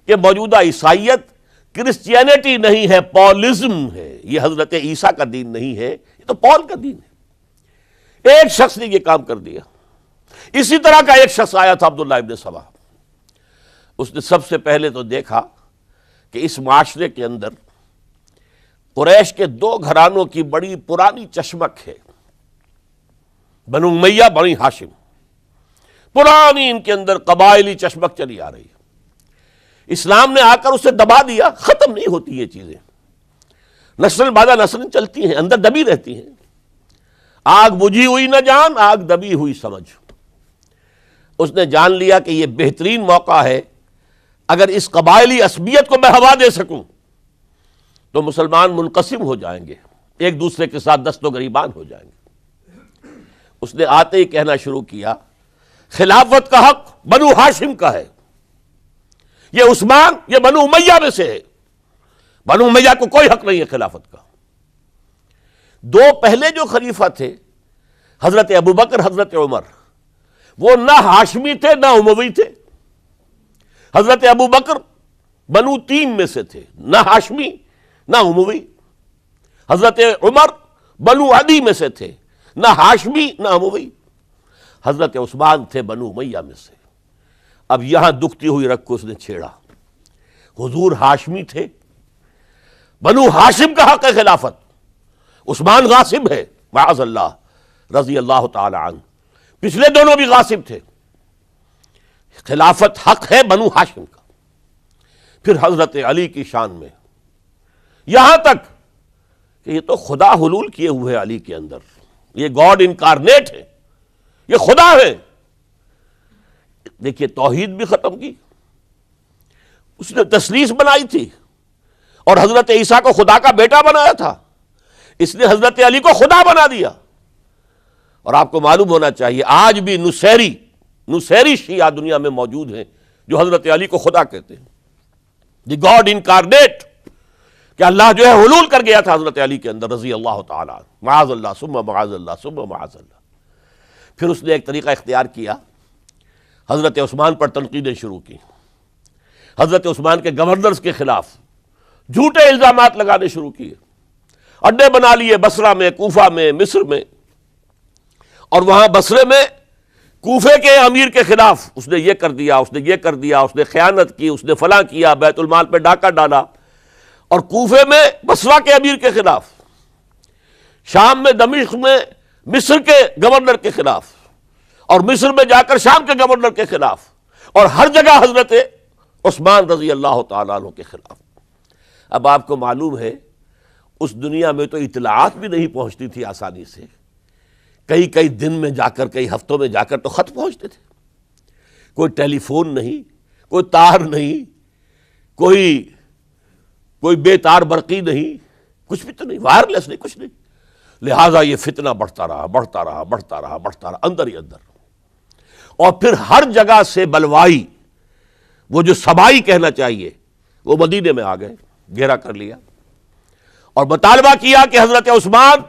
کہ موجودہ عیسائیت کرسچینٹی نہیں ہے، پالزم ہے. یہ حضرت عیسیٰ کا دین نہیں ہے، یہ تو پال کا دین ہے. ایک شخص نے یہ کام کر دیا. اسی طرح کا ایک شخص آیا تھا عبداللہ ابن سبا. اس نے سب سے پہلے تو دیکھا کہ اس معاشرے کے اندر قریش کے 2 گھرانوں کی بڑی پرانی چشمک ہے، بنو امیہ، بنی ہاشم. پرانی ان کے اندر قبائلی چشمک چلی آ رہی ہے. اسلام نے آ کر اسے دبا دیا. ختم نہیں ہوتی یہ چیزیں، نسل بعد نسل چلتی ہیں، اندر دبی رہتی ہیں. آگ بجھی ہوئی نہ جان، آگ دبی ہوئی سمجھ. اس نے جان لیا کہ یہ بہترین موقع ہے، اگر اس قبائلی عصبیت کو میں ہوا دے سکوں تو مسلمان منقسم ہو جائیں گے، ایک دوسرے کے ساتھ دست و گریبان ہو جائیں گے. اس نے آتے ہی کہنا شروع کیا، خلافت کا حق بنو ہاشم کا ہے. یہ عثمان، یہ بنو امیہ میں سے ہے، بنو امیہ کو کوئی حق نہیں ہے خلافت کا. 2 پہلے جو خلیفہ تھے، حضرت ابوبکر، حضرت عمر، وہ نہ ہاشمی تھے نہ اموی تھے. حضرت ابوبکر بنو تیم میں سے تھے، نہ ہاشمی نہ اموی. حضرت عمر بنو عدی میں سے تھے، نہ ہاشمی نہ اموی. حضرت عثمان تھے بنو امیہ میں سے. اب یہاں دکھتی ہوئی رگ کو اس نے چھیڑا. حضور ہاشمی تھے، بنو ہاشم کا حق ہے خلافت. عثمان غاصب ہے معاذ اللہ رضی اللہ تعالی عنہ، پچھلے دونوں بھی غاصب تھے. خلافت حق ہے بنو ہاشم کا. پھر حضرت علی کی شان میں یہاں تک کہ یہ تو خدا حلول کیے ہوئے ہیں علی کے اندر، یہ گاڈ انکارنیٹ ہے، یہ خدا ہے. دیکھیے توحید بھی ختم کی، اس نے تثلیث بنائی تھی، اور حضرت عیسیٰ کو خدا کا بیٹا بنایا تھا. اس نے حضرت علی کو خدا بنا دیا. اور آپ کو معلوم ہونا چاہیے آج بھی نصیری شیعہ دنیا میں موجود ہیں جو حضرت علی کو خدا کہتے ہیں. دی گاڈ انکارنیٹ، کہ اللہ جو ہے حلول کر گیا تھا حضرت علی کے اندر رضی اللہ تعالیٰ عنہ، معاذ اللہ ثم معاذ اللہ ثم معاذ اللہ۔ پھر اس نے ایک طریقہ اختیار کیا، حضرت عثمان پر تنقیدیں شروع کی، حضرت عثمان کے گورنرز کے خلاف جھوٹے الزامات لگانے شروع کیے، اڈے بنا لیے بصرہ میں، کوفہ میں، مصر میں، اور وہاں بصرے میں کوفے کے امیر کے خلاف اس نے یہ کر دیا، اس نے یہ کر دیا، اس نے خیانت کی، اس نے فلاں کیا، بیت المال پہ ڈاکہ ڈالا، اور کوفے میں بصرہ کے امیر کے خلاف، شام میں دمشق میں مصر کے گورنر کے خلاف، اور مصر میں جا کر شام کے گورنر کے خلاف، اور ہر جگہ حضرت عثمان رضی اللہ تعالیٰ عنہ کے خلاف۔ اب آپ کو معلوم ہے اس دنیا میں تو اطلاعات بھی نہیں پہنچتی تھی آسانی سے، کئی کئی دن میں جا کر، کئی ہفتوں میں جا کر تو خط پہنچتے تھے، کوئی ٹیلی فون نہیں، کوئی تار نہیں، کوئی بے تار برقی نہیں، کچھ بھی تو نہیں، وائرلیس نہیں، کچھ نہیں، لہٰذا یہ فتنہ بڑھتا رہا بڑھتا رہا بڑھتا رہا بڑھتا رہا اندر ہی اندر، اور پھر ہر جگہ سے بلوائی، وہ جو سبائی کہنا چاہیے، وہ مدینے میں آ گئے، گھیرا کر لیا اور مطالبہ کیا کہ حضرت عثمان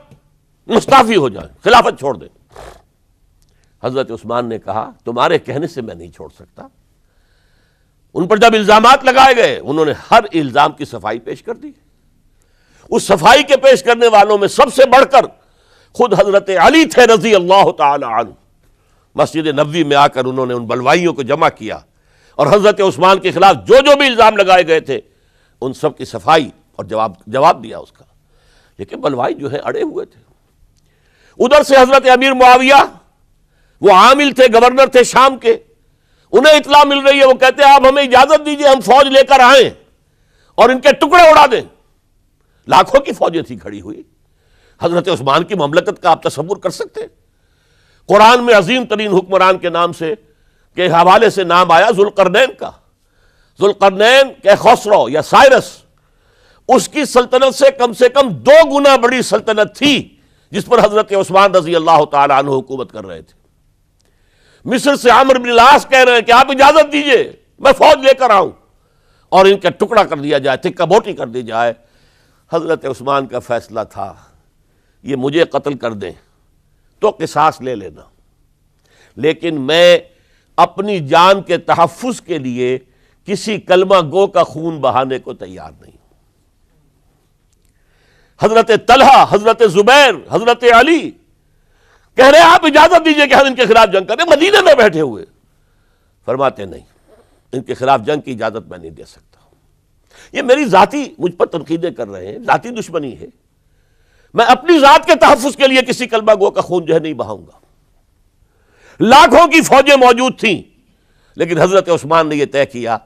مستعفی ہو جائیں، خلافت چھوڑ دیں۔ حضرت عثمان نے کہا تمہارے کہنے سے میں نہیں چھوڑ سکتا۔ ان پر جب الزامات لگائے گئے انہوں نے ہر الزام کی صفائی پیش کر دی۔ اس صفائی کے پیش کرنے والوں میں سب سے بڑھ کر خود حضرت علی تھے رضی اللہ تعالی عنہ۔ مسجد نبوی میں آ کر انہوں نے ان بلوائیوں کو جمع کیا اور حضرت عثمان کے خلاف جو بھی الزام لگائے گئے تھے ان سب کی صفائی اور جواب دیا اس کا، لیکن بلوائی جو ہے اڑے ہوئے تھے۔ ادھر سے حضرت امیر معاویہ، وہ عامل تھے، گورنر تھے شام کے، انہیں اطلاع مل رہی ہے، وہ کہتے ہیں آپ ہمیں اجازت دیجئے ہم فوج لے کر آئیں اور ان کے ٹکڑے اڑا دیں۔ لاکھوں کی فوجیں تھی کھڑی ہوئی، حضرت عثمان کی مملکت کا آپ تصور کر سکتے ہیں؟ قرآن میں عظیم ترین حکمران کے نام سے کے حوالے سے نام آیا ذوالقرنین کا۔ ذوالقرنین کے خسرو یا سائرس، اس کی سلطنت سے کم 2 گنا بڑی سلطنت تھی جس پر حضرت عثمان رضی اللہ تعالی عنہ حکومت کر رہے تھے۔ مصر سے عمرو بن العاص کہہ رہے ہیں کہ آپ اجازت دیجئے میں فوج لے کر آؤں اور ان کا ٹکڑا کر دیا جائے، تکہ بوٹی کر دی جائے۔ حضرت عثمان کا فیصلہ تھا یہ مجھے قتل کر دیں تو قصاص لے لینا، لیکن میں اپنی جان کے تحفظ کے لیے کسی کلمہ گو کا خون بہانے کو تیار نہیں۔ حضرت طلحہ، حضرت زبیر، حضرت علی کہہ رہے ہیں آپ اجازت دیجئے کہ ہم ان کے خلاف جنگ کریں، مدینے میں بیٹھے ہوئے، فرماتے نہیں، ان کے خلاف جنگ کی اجازت میں نہیں دے سکتا۔ یہ میری ذاتی، مجھ پر تنقیدیں کر رہے ہیں، ذاتی دشمنی ہے، میں اپنی ذات کے تحفظ کے لیے کسی کلمہ گو کا خون جو ہے نہیں بہاؤں گا۔ لاکھوں کی فوجیں موجود تھیں، لیکن حضرت عثمان نے یہ طے کیا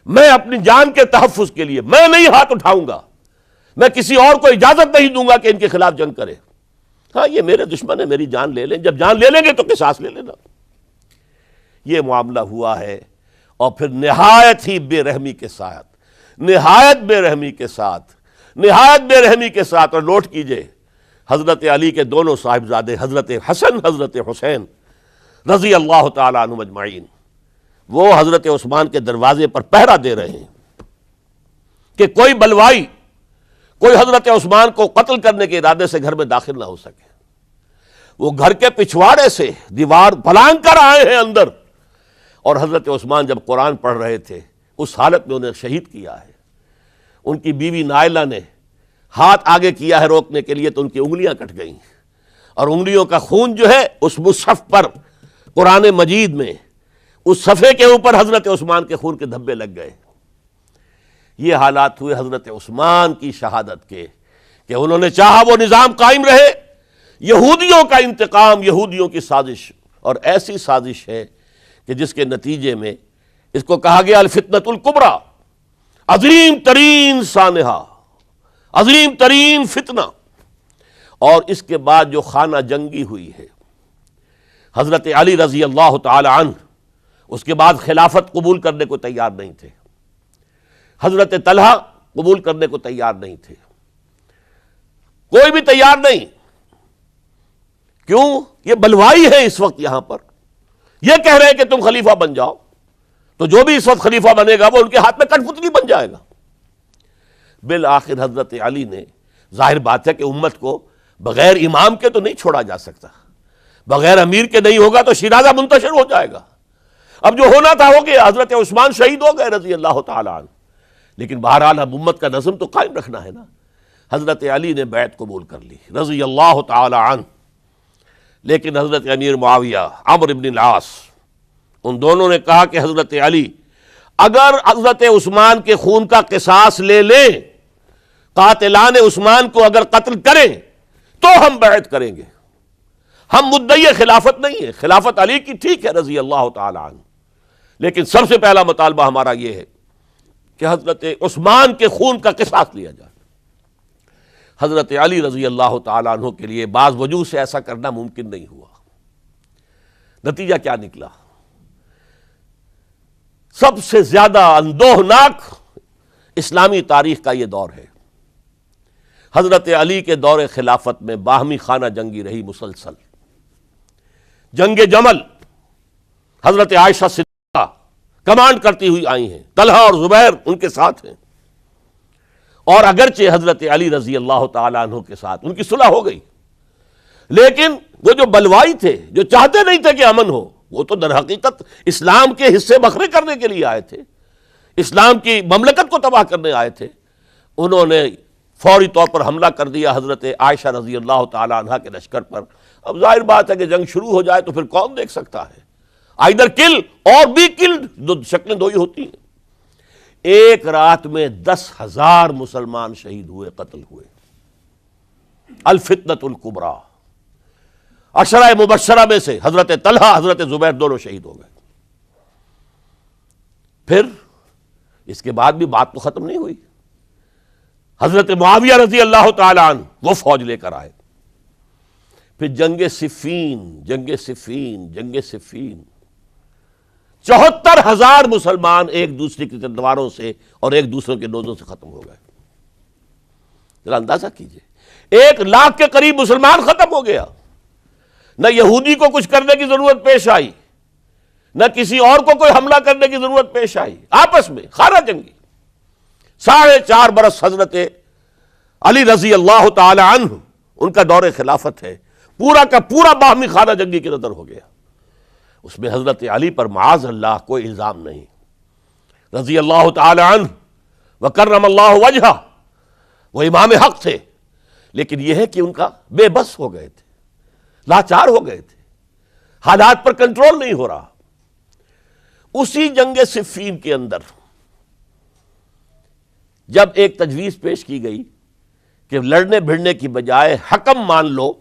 میں اپنی جان کے تحفظ کے لیے میں نہیں ہاتھ اٹھاؤں گا، میں کسی اور کو اجازت نہیں دوں گا کہ ان کے خلاف جنگ کرے۔ ہاں یہ میرے دشمن ہے، میری جان لے لیں، جب جان لے لیں گے تو قصاص لے لینا۔ یہ معاملہ ہوا ہے، اور پھر نہایت ہی بے رحمی کے ساتھ، نہایت بے رحمی کے ساتھ، نہایت بے رحمی کے ساتھ، اور نوٹ کیجئے حضرت علی کے دونوں صاحبزادے حضرت حسن، حضرت حسین رضی اللہ تعالیٰ عنہم اجمعین، وہ حضرت عثمان کے دروازے پر پہرا دے رہے ہیں کہ کوئی بلوائی، کوئی حضرت عثمان کو قتل کرنے کے ارادے سے گھر میں داخل نہ ہو سکے۔ وہ گھر کے پچھواڑے سے دیوار پھلانگ کر آئے ہیں اندر، اور حضرت عثمان جب قرآن پڑھ رہے تھے اس حالت میں انہیں شہید کیا ہے۔ ان کی بیوی نائلہ نے ہاتھ آگے کیا ہے روکنے کے لیے تو ان کی انگلیاں کٹ گئیں، اور انگلیوں کا خون جو ہے اس مصحف پر، قرآن مجید میں اس صفحے کے اوپر حضرت عثمان کے خون کے دھبے لگ گئے۔ یہ حالات ہوئے حضرت عثمان کی شہادت کے، کہ انہوں نے چاہا وہ نظام قائم رہے۔ یہودیوں کا انتقام، یہودیوں کی سازش، اور ایسی سازش ہے کہ جس کے نتیجے میں اس کو کہا گیا الفتنۃ الکبریٰ، عظیم ترین سانحہ، عظیم ترین فتنہ۔ اور اس کے بعد جو خانہ جنگی ہوئی ہے، حضرت علی رضی اللہ تعالی عنہ اس کے بعد خلافت قبول کرنے کو تیار نہیں تھے، حضرت طلحہ قبول کرنے کو تیار نہیں تھے، کوئی بھی تیار نہیں۔ کیوں؟ یہ بلوائی ہے اس وقت یہاں پر، یہ کہہ رہے ہیں کہ تم خلیفہ بن جاؤ، تو جو بھی اس وقت خلیفہ بنے گا وہ ان کے ہاتھ میں کٹھ پتلی بن جائے گا۔ بالآخر حضرت علی نے، ظاہر بات ہے کہ امت کو بغیر امام کے تو نہیں چھوڑا جا سکتا، بغیر امیر کے نہیں ہوگا تو شیرازہ منتشر ہو جائے گا۔ اب جو ہونا تھا ہو گیا، حضرت عثمان شہید ہو گئے رضی اللہ تعالی عنہ، لیکن بہرحال اب امت کا نظم تو قائم رکھنا ہے نا۔ حضرت علی نے بیعت قبول کر لی رضی اللہ تعالی عنہ، لیکن حضرت امیر معاویہ، عمرو بن العاص، ان دونوں نے کہا کہ حضرت علی اگر حضرت عثمان کے خون کا قصاص لے لیں، قاتلان عثمان کو اگر قتل کریں تو ہم بیعت کریں گے، ہم مدعی خلافت نہیں ہے، خلافت علی کی ٹھیک ہے رضی اللہ تعالی عنہ، لیکن سب سے پہلا مطالبہ ہمارا یہ ہے کہ حضرت عثمان کے خون کا قصاص لیا جائے۔ حضرت علی رضی اللہ تعالیٰ عنہ کے لیے بعض وجوہ سے ایسا کرنا ممکن نہیں ہوا۔ نتیجہ کیا نکلا؟ سب سے زیادہ اندوہناک اسلامی تاریخ کا یہ دور ہے۔ حضرت علی کے دور خلافت میں باہمی خانہ جنگی رہی مسلسل۔ جنگ جمل حضرت عائشہ صدیقہ کمانڈ کرتی ہوئی آئی ہیں، طلحہ اور زبیر ان کے ساتھ ہیں، اور اگرچہ حضرت علی رضی اللہ تعالیٰ عنہ کے ساتھ ان کی صلح ہو گئی، لیکن وہ جو بلوائی تھے، جو چاہتے نہیں تھے کہ امن ہو، وہ تو در حقیقت اسلام کے حصے بکھرے کرنے کے لیے آئے تھے، اسلام کی مملکت کو تباہ کرنے آئے تھے۔ انہوں نے فوری طور پر حملہ کر دیا حضرت عائشہ رضی اللہ تعالیٰ عنہ کے لشکر پر۔ اب ظاہر بات ہے کہ جنگ شروع ہو جائے تو پھر کون دیکھ سکتا ہے، آئدر کل اور بی کلڈ، دو شکلیں دو ہی ہوتی ہیں۔ ایک رات میں 10,000 مسلمان شہید ہوئے، قتل ہوئے۔ الفتنۃ الکبریٰ، عشرہ مبشرہ میں سے حضرت طلحہ، حضرت زبیر دونوں شہید ہو گئے۔ پھر اس کے بعد بھی بات تو ختم نہیں ہوئی۔ حضرت معاویہ رضی اللہ تعالی عنہ وہ فوج لے کر آئے۔ پھر جنگ صفین 74,000 مسلمان ایک دوسرے کی تلواروں سے اور ایک دوسرے کے نوزوں سے ختم ہو گئے۔ ذرا اندازہ کیجئے، 1,00,000 کے قریب مسلمان ختم ہو گیا۔ نہ یہودی کو کچھ کرنے کی ضرورت پیش آئی، نہ کسی اور کو کوئی حملہ کرنے کی ضرورت پیش آئی، آپس میں خانہ جنگی۔ 4.5 برس حضرت علی رضی اللہ تعالی عنہ ان کا دور خلافت ہے، پورا کا پورا باہمی خانہ جنگی کی نظر ہو گیا۔ اس میں حضرت علی پر معاذ اللہ کوئی الزام نہیں، رضی اللہ تعالی عنہ وکرم اللہ وجہہ، وہ امام حق تھے، لیکن یہ ہے کہ ان کا بے بس ہو گئے تھے، لاچار ہو گئے تھے، حالات پر کنٹرول نہیں ہو رہا۔ اسی جنگ صفین کے اندر جب ایک تجویز پیش کی گئی کہ لڑنے بھڑنے کی بجائے حکم مان لو،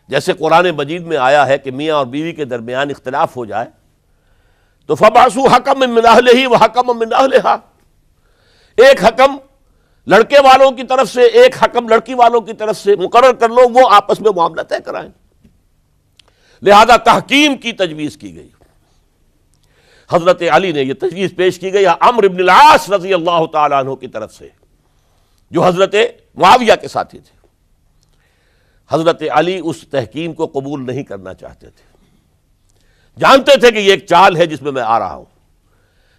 جیسے قرآن مجید میں آیا ہے کہ میاں اور بیوی کے درمیان اختلاف ہو جائے تو فَبَعْثُوا حَكَمًا مِّنْ أَهْلِهِ وَحَكَمًا مِّنْ أَهْلِهَا، ایک حکم لڑکے والوں کی طرف سے، ایک حکم لڑکی والوں کی طرف سے مقرر کر لو، وہ آپس میں معاملہ طے کرائیں۔ لہذا تحکیم کی تجویز کی گئی۔ حضرت علی نے یہ تجویز پیش کی گئی عمرو بن العاص رضی اللہ تعالیٰ عنہ کی طرف سے، جو حضرت معاویہ کے ساتھی تھے۔ حضرت علی اس تحکیم کو قبول نہیں کرنا چاہتے تھے، جانتے تھے کہ یہ ایک چال ہے جس میں میں آ رہا ہوں،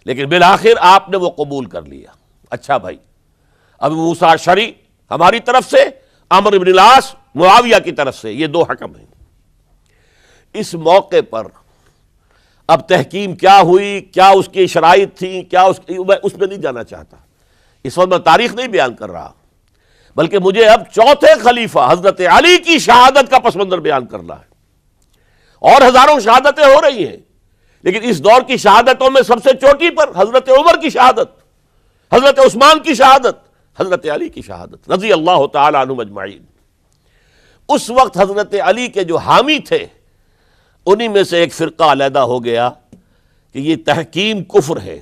لیکن بالآخر آپ نے وہ قبول کر لیا۔ اچھا بھائی، ابو موسیٰ اشعری ہماری طرف سے، عمرو بن العاص معاویہ کی طرف سے، یہ دو حکم ہیں۔ اس موقع پر اب تحکیم کیا ہوئی، کیا اس کی شرائط تھیں، کیا اس میں نہیں جانا چاہتا، اس وقت میں تاریخ نہیں بیان کر رہا، بلکہ مجھے اب چوتھے خلیفہ حضرت علی کی شہادت کا پس منظر بیان کرنا ہے۔ اور ہزاروں شہادتیں ہو رہی ہیں، لیکن اس دور کی شہادتوں میں سب سے چوٹی پر حضرت عمر کی شہادت، حضرت عثمان کی شہادت، حضرت علی کی شہادت رضی اللہ تعالی عنہم اجمعین۔ اس وقت حضرت علی کے جو حامی تھے، انہی میں سے ایک فرقہ علیحدہ ہو گیا کہ یہ تحکیم کفر ہے،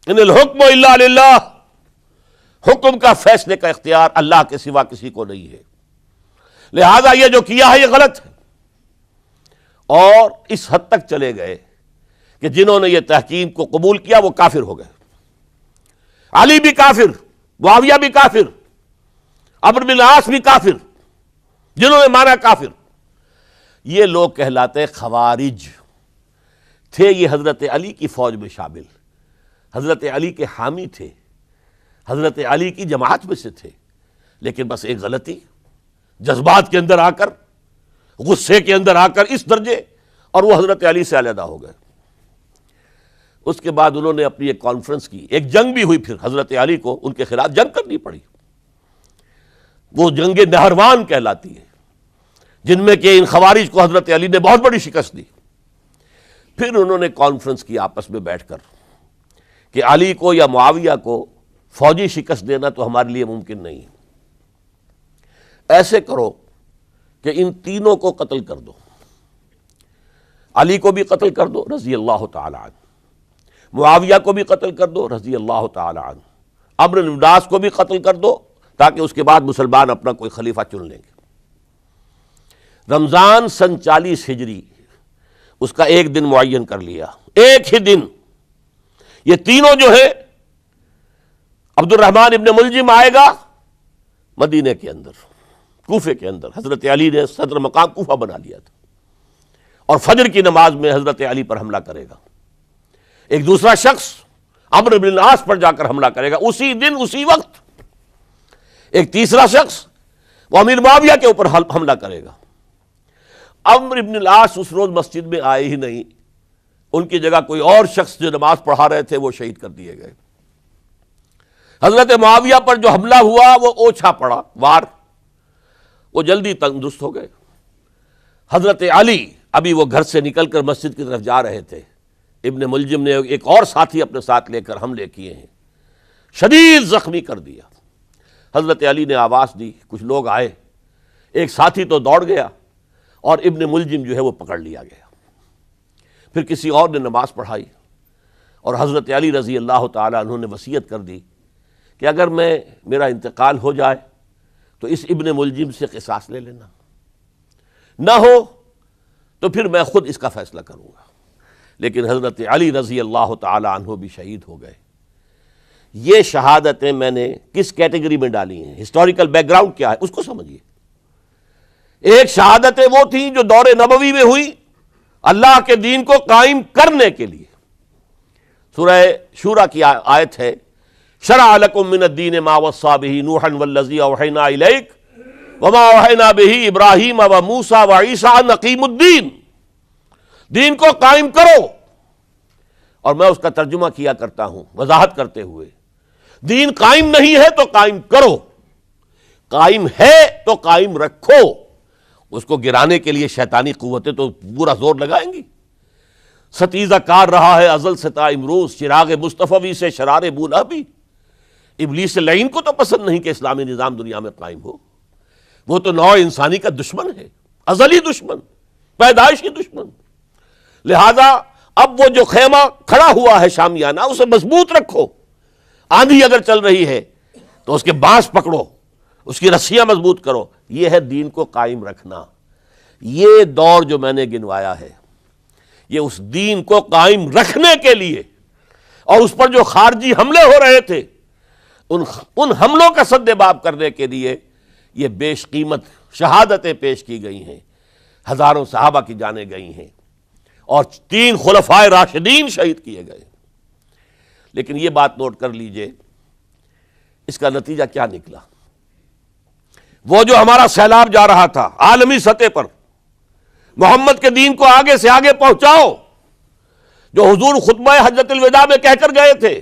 ان الحکم الا للہ، حکم کا فیصلے کا اختیار اللہ کے سوا کسی کو نہیں ہے، لہذا یہ جو کیا ہے یہ غلط ہے۔ اور اس حد تک چلے گئے کہ جنہوں نے یہ تحکیم کو قبول کیا وہ کافر ہو گئے، علی بھی کافر، معاویہ بھی کافر، عمرو بن العاص بھی کافر، جنہوں نے مانا کافر۔ یہ لوگ کہلاتے خوارج تھے، یہ حضرت علی کی فوج میں شامل، حضرت علی کے حامی تھے، حضرت علی کی جماعت میں سے تھے، لیکن بس ایک غلطی، جذبات کے اندر آ کر، غصے کے اندر آ کر اس درجے، اور وہ حضرت علی سے علیحدہ ہو گئے۔ اس کے بعد انہوں نے اپنی ایک کانفرنس کی، ایک جنگ بھی ہوئی، پھر حضرت علی کو ان کے خلاف جنگ کرنی پڑی، وہ جنگ نہروان کہلاتی ہے، جن میں کہ ان خوارج کو حضرت علی نے بہت بڑی شکست دی۔ پھر انہوں نے کانفرنس کی آپس میں بیٹھ کر کہ علی کو یا معاویہ کو فوجی شکست دینا تو ہمارے لیے ممکن نہیں ہے، ایسے کرو کہ ان تینوں کو قتل کر دو، علی کو بھی قتل کر دو رضی اللہ تعالی عنہ، معاویہ کو بھی قتل کر دو رضی اللہ تعالی عنہ، عمرو بن العاص کو بھی قتل کر دو، تاکہ اس کے بعد مسلمان اپنا کوئی خلیفہ چن لیں گے۔ رمضان سن 40 ہجری اس کا ایک دن معین کر لیا، ایک ہی دن یہ تینوں جو ہے، عبد الرحمن ابن ملجم آئے گا مدینے کے اندر، کوفے کے اندر، حضرت علی نے صدر مقام کوفہ بنا لیا تھا، اور فجر کی نماز میں حضرت علی پر حملہ کرے گا۔ ایک دوسرا شخص عمرو بن العاص پر جا کر حملہ کرے گا اسی دن اسی وقت۔ ایک تیسرا شخص وہ امیر معاویہ کے اوپر حملہ کرے گا۔ عمرو بن العاص اس روز مسجد میں آئے ہی نہیں، ان کی جگہ کوئی اور شخص جو نماز پڑھا رہے تھے وہ شہید کر دیے گئے۔ حضرت معاویہ پر جو حملہ ہوا وہ اوچھا پڑا وار، وہ جلدی تندرست ہو گئے۔ حضرت علی ابھی وہ گھر سے نکل کر مسجد کی طرف جا رہے تھے، ابن ملجم نے ایک اور ساتھی اپنے ساتھ لے کر حملے کیے ہیں، شدید زخمی کر دیا۔ حضرت علی نے آواز دی، کچھ لوگ آئے، ایک ساتھی تو دوڑ گیا اور ابن ملجم جو ہے وہ پکڑ لیا گیا۔ پھر کسی اور نے نماز پڑھائی، اور حضرت علی رضی اللہ تعالیٰ عنہ نے وصیت کر دی کہ اگر میرا انتقال ہو جائے تو اس ابن ملجم سے قصاص لے لینا، نہ ہو تو پھر میں خود اس کا فیصلہ کروں گا۔ لیکن حضرت علی رضی اللہ تعالیٰ عنہ بھی شہید ہو گئے۔ یہ شہادتیں میں نے کس کیٹیگری میں ڈالی ہیں، ہسٹوریکل بیک گراؤنڈ کیا ہے اس کو سمجھیے۔ ایک شہادتیں وہ تھیں جو دور نبوی میں ہوئی اللہ کے دین کو قائم کرنے کے لیے۔ سورہ شورى کی آیت ہے، شرع لکم من الدین ما وصى به نوحا والذی اوحینا الیک وما اوحینا به ابراہیم وموسیٰ وعیسیٰ ان اقیموا الدین، دین کو قائم کرو۔ اور میں اس کا ترجمہ کیا کرتا ہوں وضاحت کرتے ہوئے، دین قائم نہیں ہے تو قائم کرو، قائم ہے تو قائم رکھو۔ اس کو گرانے کے لیے شیطانی قوتیں تو پورا زور لگائیں گی۔ ستیزہ کار رہا ہے ازل سے تا امروز، چراغ مصطفی سے شرار بولابی۔ ابلیس لعین کو تو پسند نہیں کہ اسلامی نظام دنیا میں قائم ہو، وہ تو نوع انسانی کا دشمن ہے، ازلی دشمن، پیدائشی دشمن۔ لہذا اب وہ جو خیمہ کھڑا ہوا ہے شامیانہ، اسے مضبوط رکھو۔ آندھی اگر چل رہی ہے تو اس کے بانس پکڑو، اس کی رسیاں مضبوط کرو۔ یہ ہے دین کو قائم رکھنا۔ یہ دور جو میں نے گنوایا ہے یہ اس دین کو قائم رکھنے کے لیے، اور اس پر جو خارجی حملے ہو رہے تھے ان حملوں کا سد باب کرنے کے لیے یہ بیش قیمت شہادتیں پیش کی گئی ہیں، ہزاروں صحابہ کی جانیں گئی ہیں، اور 3 خلفائے راشدین شہید کیے گئے۔ لیکن یہ بات نوٹ کر لیجئے، اس کا نتیجہ کیا نکلا؟ وہ جو ہمارا سیلاب جا رہا تھا عالمی سطح پر، محمد کے دین کو آگے سے آگے پہنچاؤ، جو حضور خطبہ حجۃ الوداع میں کہہ کر گئے تھے،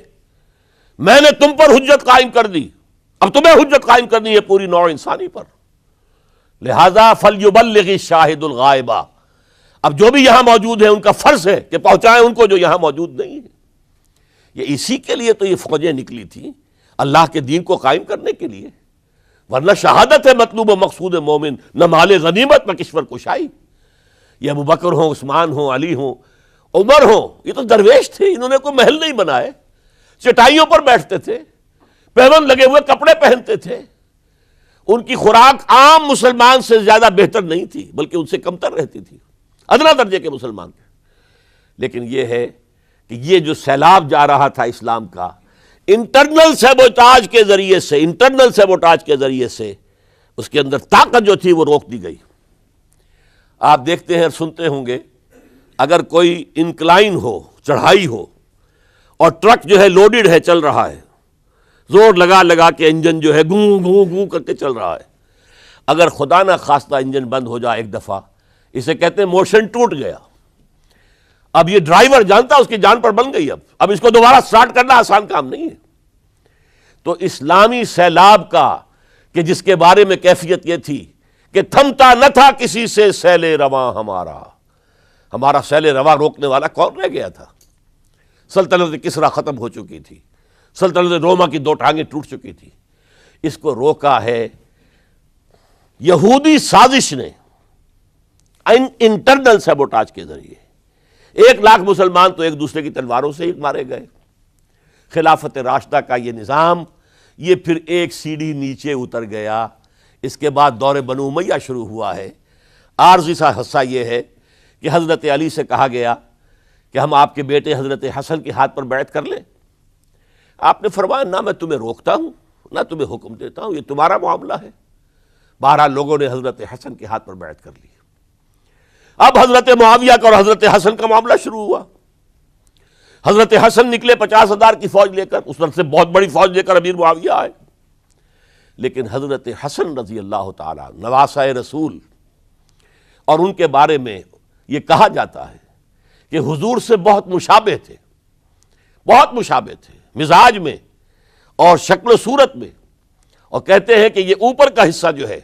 میں نے تم پر حجت قائم کر دی، اب تمہیں حجت قائم کرنی ہے پوری نوع انسانی پر، لہذا فلیبلغ الشاہد الغائب۔ اب جو بھی یہاں موجود ہیں ان کا فرض ہے کہ پہنچائیں ان کو جو یہاں موجود نہیں ہے۔ یہ اسی کے لیے تو یہ فوجیں نکلی تھیں، اللہ کے دین کو قائم کرنے کے لیے، ورنہ شہادت ہے مطلوب و مقصود مومن، نہ مال غنیمت نہ کشور کشائی۔ یہ ابو بکر ہوں، عثمان ہوں، علی ہوں، عمر ہوں، یہ تو درویش تھے، انہوں نے کوئی محل نہیں بنائے، چٹائیوں پر بیٹھتے تھے، پیون لگے ہوئے کپڑے پہنتے تھے، ان کی خوراک عام مسلمان سے زیادہ بہتر نہیں تھی بلکہ ان سے کمتر رہتی تھی، ادنا درجے کے مسلمان تھے۔ لیکن یہ ہے کہ یہ جو سیلاب جا رہا تھا اسلام کا، انٹرنل سیبوٹاج کے ذریعے سے اس کے اندر طاقت جو تھی وہ روک دی گئی۔ آپ دیکھتے ہیں اور سنتے ہوں گے، اگر کوئی انکلائن ہو، چڑھائی ہو، اور ٹرک جو ہے لوڈڈ ہے، چل رہا ہے، زور لگا لگا کے انجن جو ہے گوں گوں گوں کر کے چل رہا ہے. اگر خدا نہ خواستہ انجن بند ہو جائے ایک دفعہ، اسے کہتے ہیں موشن ٹوٹ گیا. اب یہ ڈرائیور جانتا اس کی جان پر بن گئی. اب اس کو دوبارہ سٹارٹ کرنا آسان کام نہیں ہے. تو اسلامی سیلاب کا کہ جس کے بارے میں کیفیت یہ تھی کہ تھمتا نہ تھا کسی سے سیل رواں ہمارا سیل رواں روکنے والا کون رہ گیا تھا؟ سلطنت کسریٰ ختم ہو چکی تھی، سلطنت روما کی 2 ٹانگیں ٹوٹ چکی تھی. اس کو روکا ہے یہودی سازش نے انٹرنل سیبوٹاج کے ذریعے. 1 لاکھ مسلمان تو ایک دوسرے کی تلواروں سے ہی مارے گئے. خلافت راشدہ کا یہ نظام یہ پھر ایک سیڑھی نیچے اتر گیا. اس کے بعد دور بنو امیہ شروع ہوا ہے. عارضی سا حصہ یہ ہے کہ حضرت علی سے کہا گیا کہ ہم آپ کے بیٹے حضرت حسن کے ہاتھ پر بیعت کر لیں. آپ نے فرمایا نہ میں تمہیں روکتا ہوں نہ تمہیں حکم دیتا ہوں، یہ تمہارا معاملہ ہے. بہرحال لوگوں نے حضرت حسن کے ہاتھ پر بیعت کر لی. اب حضرت معاویہ کا اور حضرت حسن کا معاملہ شروع ہوا. حضرت حسن نکلے 50,000 کی فوج لے کر، اس وقت سے بہت بڑی فوج لے کر امیر معاویہ آئے. لیکن حضرت حسن رضی اللہ تعالی نواسۂ رسول، اور ان کے بارے میں یہ کہا جاتا ہے کہ حضور سے بہت مشابہ تھے، بہت مشابہ تھے مزاج میں اور شکل و صورت میں. اور کہتے ہیں کہ یہ اوپر کا حصہ جو ہے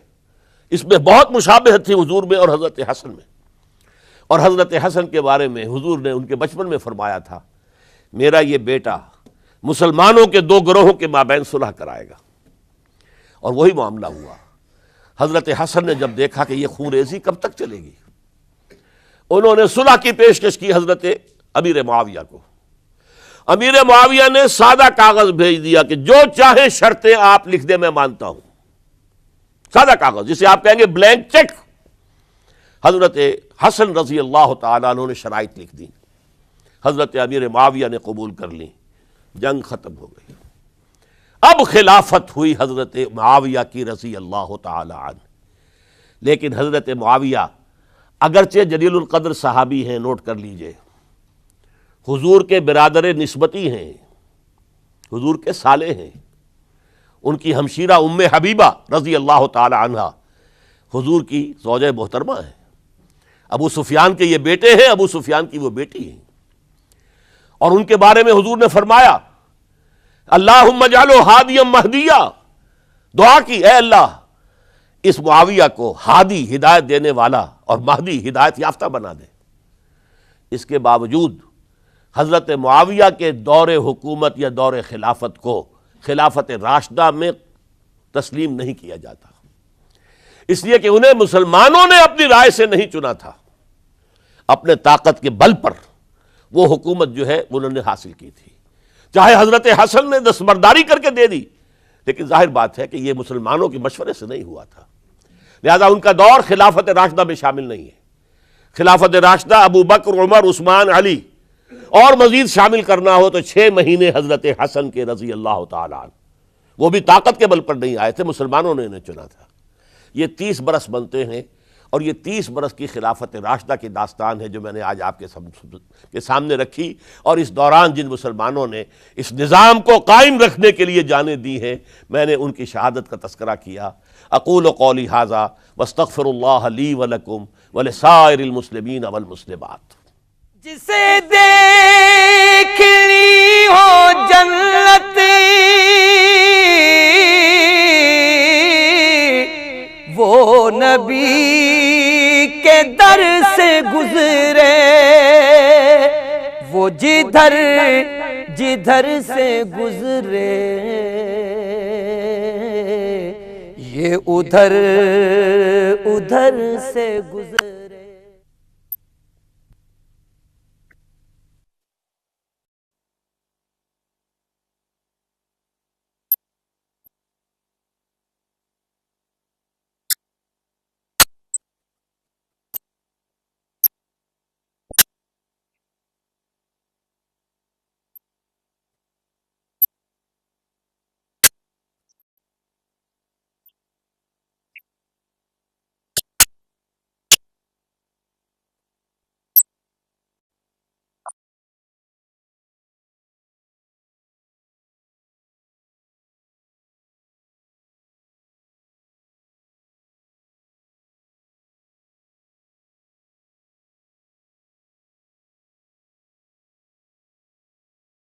اس میں بہت مشابہت تھی حضور میں اور حضرت حسن میں. اور حضرت حسن کے بارے میں حضور نے ان کے بچپن میں فرمایا تھا میرا یہ بیٹا مسلمانوں کے 2 گروہوں کے مابین صلح کرائے گا. اور وہی معاملہ ہوا. حضرت حسن نے جب دیکھا کہ یہ خون ریزی کب تک چلے گی، انہوں نے صلح کی پیشکش کی حضرت امیر معاویہ کو. امیر معاویہ نے سادہ کاغذ بھیج دیا کہ جو چاہے شرطیں آپ لکھ دیں میں مانتا ہوں. سادہ کاغذ جسے آپ کہیں گے بلینک چیک. حضرت حسن رضی اللہ تعالیٰ عنہ نے شرائط لکھ دی، حضرت امیر معاویہ نے قبول کر لی. جنگ ختم ہو گئی. اب خلافت ہوئی حضرت معاویہ کی رضی اللہ تعالی عنہ. لیکن حضرت معاویہ اگرچہ جلیل القدر صحابی ہیں، نوٹ کر لیجئے، حضور کے برادر نسبتی ہیں، حضور کے سالے ہیں. ان کی ہمشیرہ ام حبیبہ رضی اللہ تعالی عنہ حضور کی زوجہ محترمہ ہیں. ابو سفیان کے یہ بیٹے ہیں، ابو سفیان کی وہ بیٹی ہیں. اور ان کے بارے میں حضور نے فرمایا اللہم اجعلہ ہادیا مہدیا. دعا کی اے اللہ اس معاویہ کو ہادی ہدایت دینے والا اور مہدی ہدایت یافتہ بنا دے. اس کے باوجود حضرت معاویہ کے دور حکومت یا دور خلافت کو خلافت راشدہ میں تسلیم نہیں کیا جاتا، اس لیے کہ انہیں مسلمانوں نے اپنی رائے سے نہیں چنا تھا. اپنے طاقت کے بل پر وہ حکومت جو ہے انہوں نے حاصل کی تھی. چاہے حضرت حسن نے دستبرداری کر کے دے دی، لیکن ظاہر بات ہے کہ یہ مسلمانوں کے مشورے سے نہیں ہوا تھا. لہذا ان کا دور خلافت راشدہ میں شامل نہیں ہے. خلافت راشدہ ابو بکر، عمر، عثمان، علی اور مزید شامل کرنا ہو تو 6 مہینے حضرت حسن کے رضی اللہ تعالی عنہ. وہ بھی طاقت کے بل پر نہیں آئے تھے، مسلمانوں نے انہیں چنا تھا. یہ 30 برس بنتے ہیں، اور یہ 30 برس کی خلافت راشدہ کی داستان ہے جو میں نے آج آپ کے سامنے رکھی. اور اس دوران جن مسلمانوں نے اس نظام کو قائم رکھنے کے لیے جانیں دی ہیں، میں نے ان کی شہادت کا تذکرہ کیا. اقول قولی ھذا واستغفر اللہ لی ولکم ولسائر المسلمین والمسلمات. جسے دیکھنی ہو جنت وہ نبی کے در سے گزرے، وہ جدھر سے گزرے یہ ادھر سے گزرے.